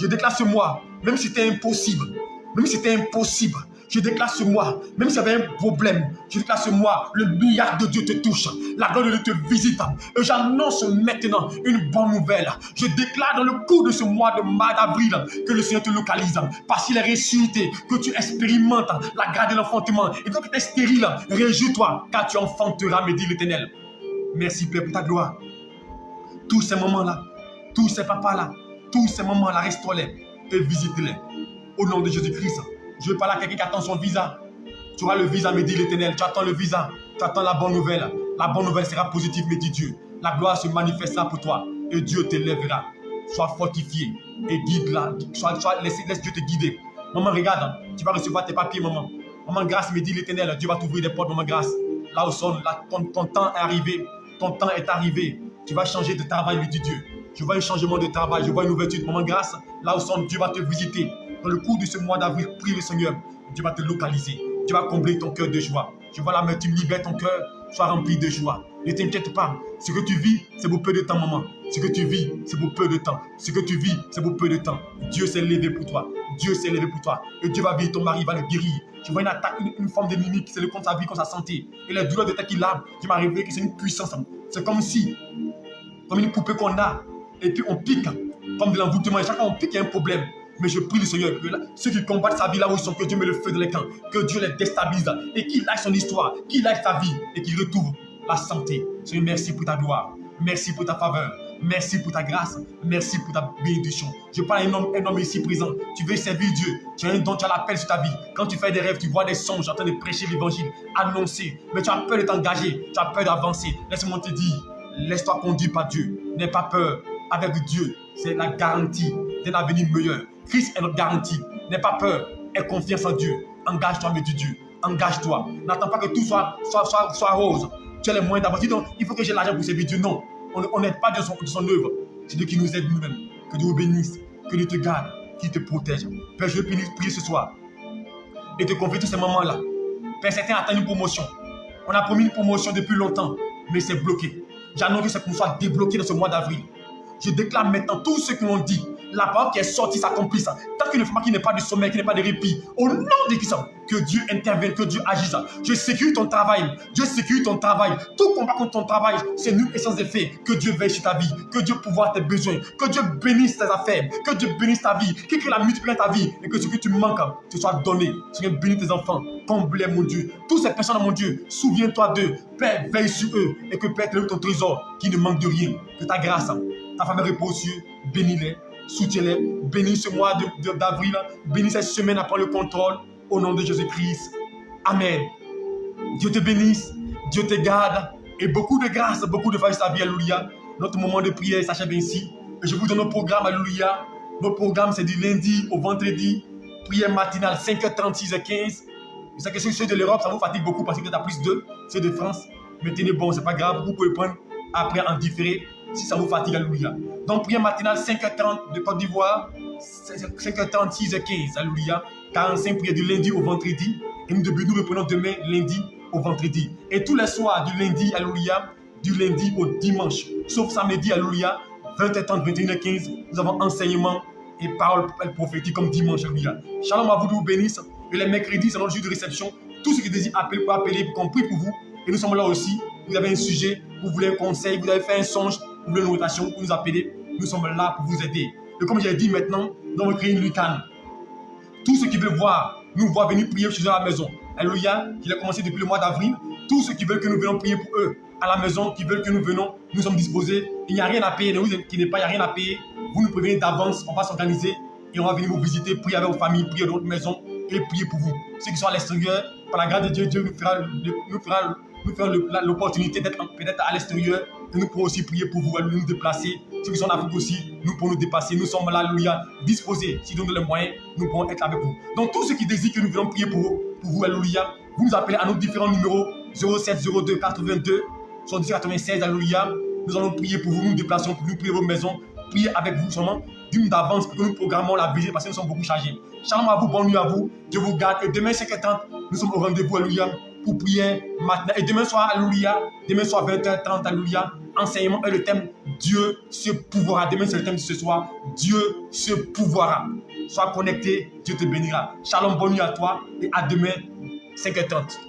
Je déclare ce mois, même si c'était impossible. Même si c'était impossible. Je déclare ce mois, même s'il y avait un problème. Je déclare ce mois, le milliard de Dieu te touche. La gloire de Dieu te visite. Et j'annonce maintenant une bonne nouvelle. Je déclare dans le cours de ce mois d'avril que le Seigneur te localise. Parce qu'il est ressuscité, que tu expérimentes la grâce de l'enfantement. Et quand tu es stérile, réjouis-toi, car tu enfanteras, me dit l'Éternel. Merci Père pour ta gloire. Tous ces moments-là, tous ces papas-là, tous ces moments-là, restaure-les et visite-les. Au nom de Jésus-Christ, je veux parler à quelqu'un qui attend son visa. Tu auras le visa, me dit l'Éternel. Tu attends le visa, tu attends la bonne nouvelle. La bonne nouvelle sera positive, me dit Dieu. La gloire se manifestera pour toi et Dieu t'élèvera. Sois fortifié et guide-la. Laisse Dieu te guider. Maman, regarde, tu vas recevoir tes papiers, maman. Maman, grâce, me dit l'Éternel. Dieu va t'ouvrir des portes, maman, grâce. Là où ton temps est arrivé, ton temps est arrivé. Tu vas changer de travail, me dit Dieu. Je vois un changement de travail, je vois une ouverture. Maman, grâce, là où son Dieu va te visiter. Dans le cours de ce mois d'avril, prie le Seigneur. Dieu va te localiser. Dieu va combler ton cœur de joie. Je vois l'amertume, libère ton cœur, sois rempli de joie. Ne t'inquiète pas. Ce que tu vis, c'est pour peu de temps, maman. Ce que tu vis, c'est pour peu de temps. Ce que tu vis, c'est pour peu de temps. Dieu s'est levé pour toi. Dieu s'est levé pour toi. Et Dieu va vivre ton mari, il va le guérir. Tu vois une attaque, une forme d'ennemi qui c'est le contre sa vie, contre sa santé. Et les douleurs de tête qu'il a, Dieu m'a révélé que c'est une puissance. C'est comme une poupée qu'on a. Et puis on pique, comme de l'envoûtement. Et chaque fois on pique, il y a un problème. Mais je prie le Seigneur que ceux qui combattent sa vie là où ils sont, que Dieu met le feu dans les camps, que Dieu les déstabilise et qu'il aille son histoire, qu'il aille sa vie et qu'il retrouve la santé. Seigneur, merci pour ta gloire, merci pour ta faveur, merci pour ta grâce, merci pour ta bénédiction. Je parle à un homme ici présent. Tu veux servir Dieu, tu as un don, tu as l'appel sur ta vie. Quand tu fais des rêves, tu vois des songes en train de prêcher l'évangile, annoncer, mais tu as peur de t'engager, tu as peur d'avancer. Laisse-moi te dire, laisse-toi conduire par Dieu, n'aie pas peur. Avec Dieu, c'est la garantie d'un avenir meilleur. Christ est notre garantie. N'aie pas peur, aie confiance en Dieu. Engage-toi, me dit Dieu. Engage-toi. N'attends pas que tout soit rose. Tu as les moyens d'avancer. Donc, il faut que j'ai l'argent pour servir Dieu. Non, on n'aide pas de son œuvre. C'est Dieu qui nous aide nous-mêmes. Que Dieu vous bénisse, que Dieu te garde, qui te protège. Père, je veux prier ce soir et te confier tous ces moments-là. Père, certains attendent une promotion. On a promis une promotion depuis longtemps, mais c'est bloqué. J'annonce que cette promotion soit débloquée dans ce mois d'avril. Je déclare maintenant tout ce que l'on dit. La parole qui est sortie s'accomplisse. Tant qu'il ne faut pas qu'il n'y ait pas de sommeil, qu'il n'y ait pas de répit. Au nom de Christ, que Dieu intervienne, que Dieu agisse. Je sécurise ton travail. Dieu sécurise ton travail. Tout combat contre ton travail, c'est nul et sans effet. Que Dieu veille sur ta vie. Que Dieu pourvoie tes besoins. Que Dieu bénisse tes affaires. Que Dieu bénisse ta vie. Que la multiplie ta vie. Et que ce que tu manques te soit donné. Seigneur, bénis tes enfants. Comble-les, mon Dieu. Toutes ces personnes, mon Dieu, souviens-toi d'eux. Père, veille sur eux. Et que Père, lève ton trésor qui ne manque de rien. Que ta grâce, ta faveur repose sur eux. Bénis-les. Soutiens-les, bénis ce mois d'avril, bénis cette semaine à prendre le contrôle, au nom de Jésus-Christ. Amen. Dieu te bénisse, Dieu te garde, et beaucoup de grâce, beaucoup de faveur sur ta vie, alléluia. Notre moment de prière s'achève ainsi. Et je vous donne nos programmes, alléluia. Nos programmes, c'est du lundi au vendredi, prière matinale 5h30, 6h15. Je sais que ceux de l'Europe, ça vous fatigue beaucoup parce que vous êtes à plus de ceux de France. Mais tenez bon, c'est pas grave, vous pouvez prendre après en différé. Si ça vous fatigue, alléluia. Donc, prière matinale 5h30 de Côte d'Ivoire, 5h30, 6h15, alléluia. 45 prières du lundi au vendredi. Et nous reprenons demain, lundi au vendredi. Et tous les soirs du lundi, alléluia, du lundi au dimanche, sauf samedi, alléluia, 20h30, 21h15, nous avons enseignement et parole prophétique comme dimanche, alléluia. Shalom à vous, vous bénisse. Et les mercredis, c'est notre jour de réception. Tous ceux qui désirent appeler pour appeler, pour qu'on prie pour vous. Et nous sommes là aussi. Vous avez un sujet, vous voulez un conseil, vous avez fait un songe, vous voulez une rotation, vous nous appelez. Nous sommes là pour vous aider. Et comme j'ai dit maintenant, nous allons créer une lucane. Tous ceux qui veulent nous voir venir prier chez eux à la maison. Alléluia, il a commencé depuis le mois d'avril. Tous ceux qui veulent que nous venions prier pour eux à la maison, qui veulent que nous venons, nous sommes disposés. Il n'y a rien à payer, ne vous inquiétez pas, il n'y a rien à payer. Vous nous prévenez d'avance, on va s'organiser et on va venir vous visiter, prier avec vos familles, prier dans votre maison et prier pour vous. Ceux qui sont à l'extérieur, par la grâce de Dieu, Dieu nous fera l'opportunité d'être peut-être à l'extérieur et nous pourrons aussi prier pour vous, nous déplacer. Ceux qui sont en Afrique aussi, nous pourrons nous dépasser. Nous sommes là, alléluia, disposés. Si nous donnons les moyens, nous pourrons être avec vous. Donc, tous ceux qui désirent que nous venons prier pour vous, alléluia, vous nous appelez à nos différents numéros 07 02 82 78 96, alléluia. Nous allons prier pour vous, nous déplaçons pour vous, prier vos maisons, prier avec vous seulement d'une d'avance pour que nous programmons la visite parce que nous sommes beaucoup chargés. Shalom à vous, bonne nuit à vous. Dieu vous garde. Et demain, 5h30, nous sommes au rendez-vous, alléluia, pour prier maintenant. Et demain soir, alléluia, demain soir, 20h30, alléluia, enseignement et le thème Dieu se pouvoira. Demain, c'est le thème de ce soir. Dieu se pouvoira. Sois connecté, Dieu te bénira. Shalom, bonne nuit à toi et à demain, 5h30.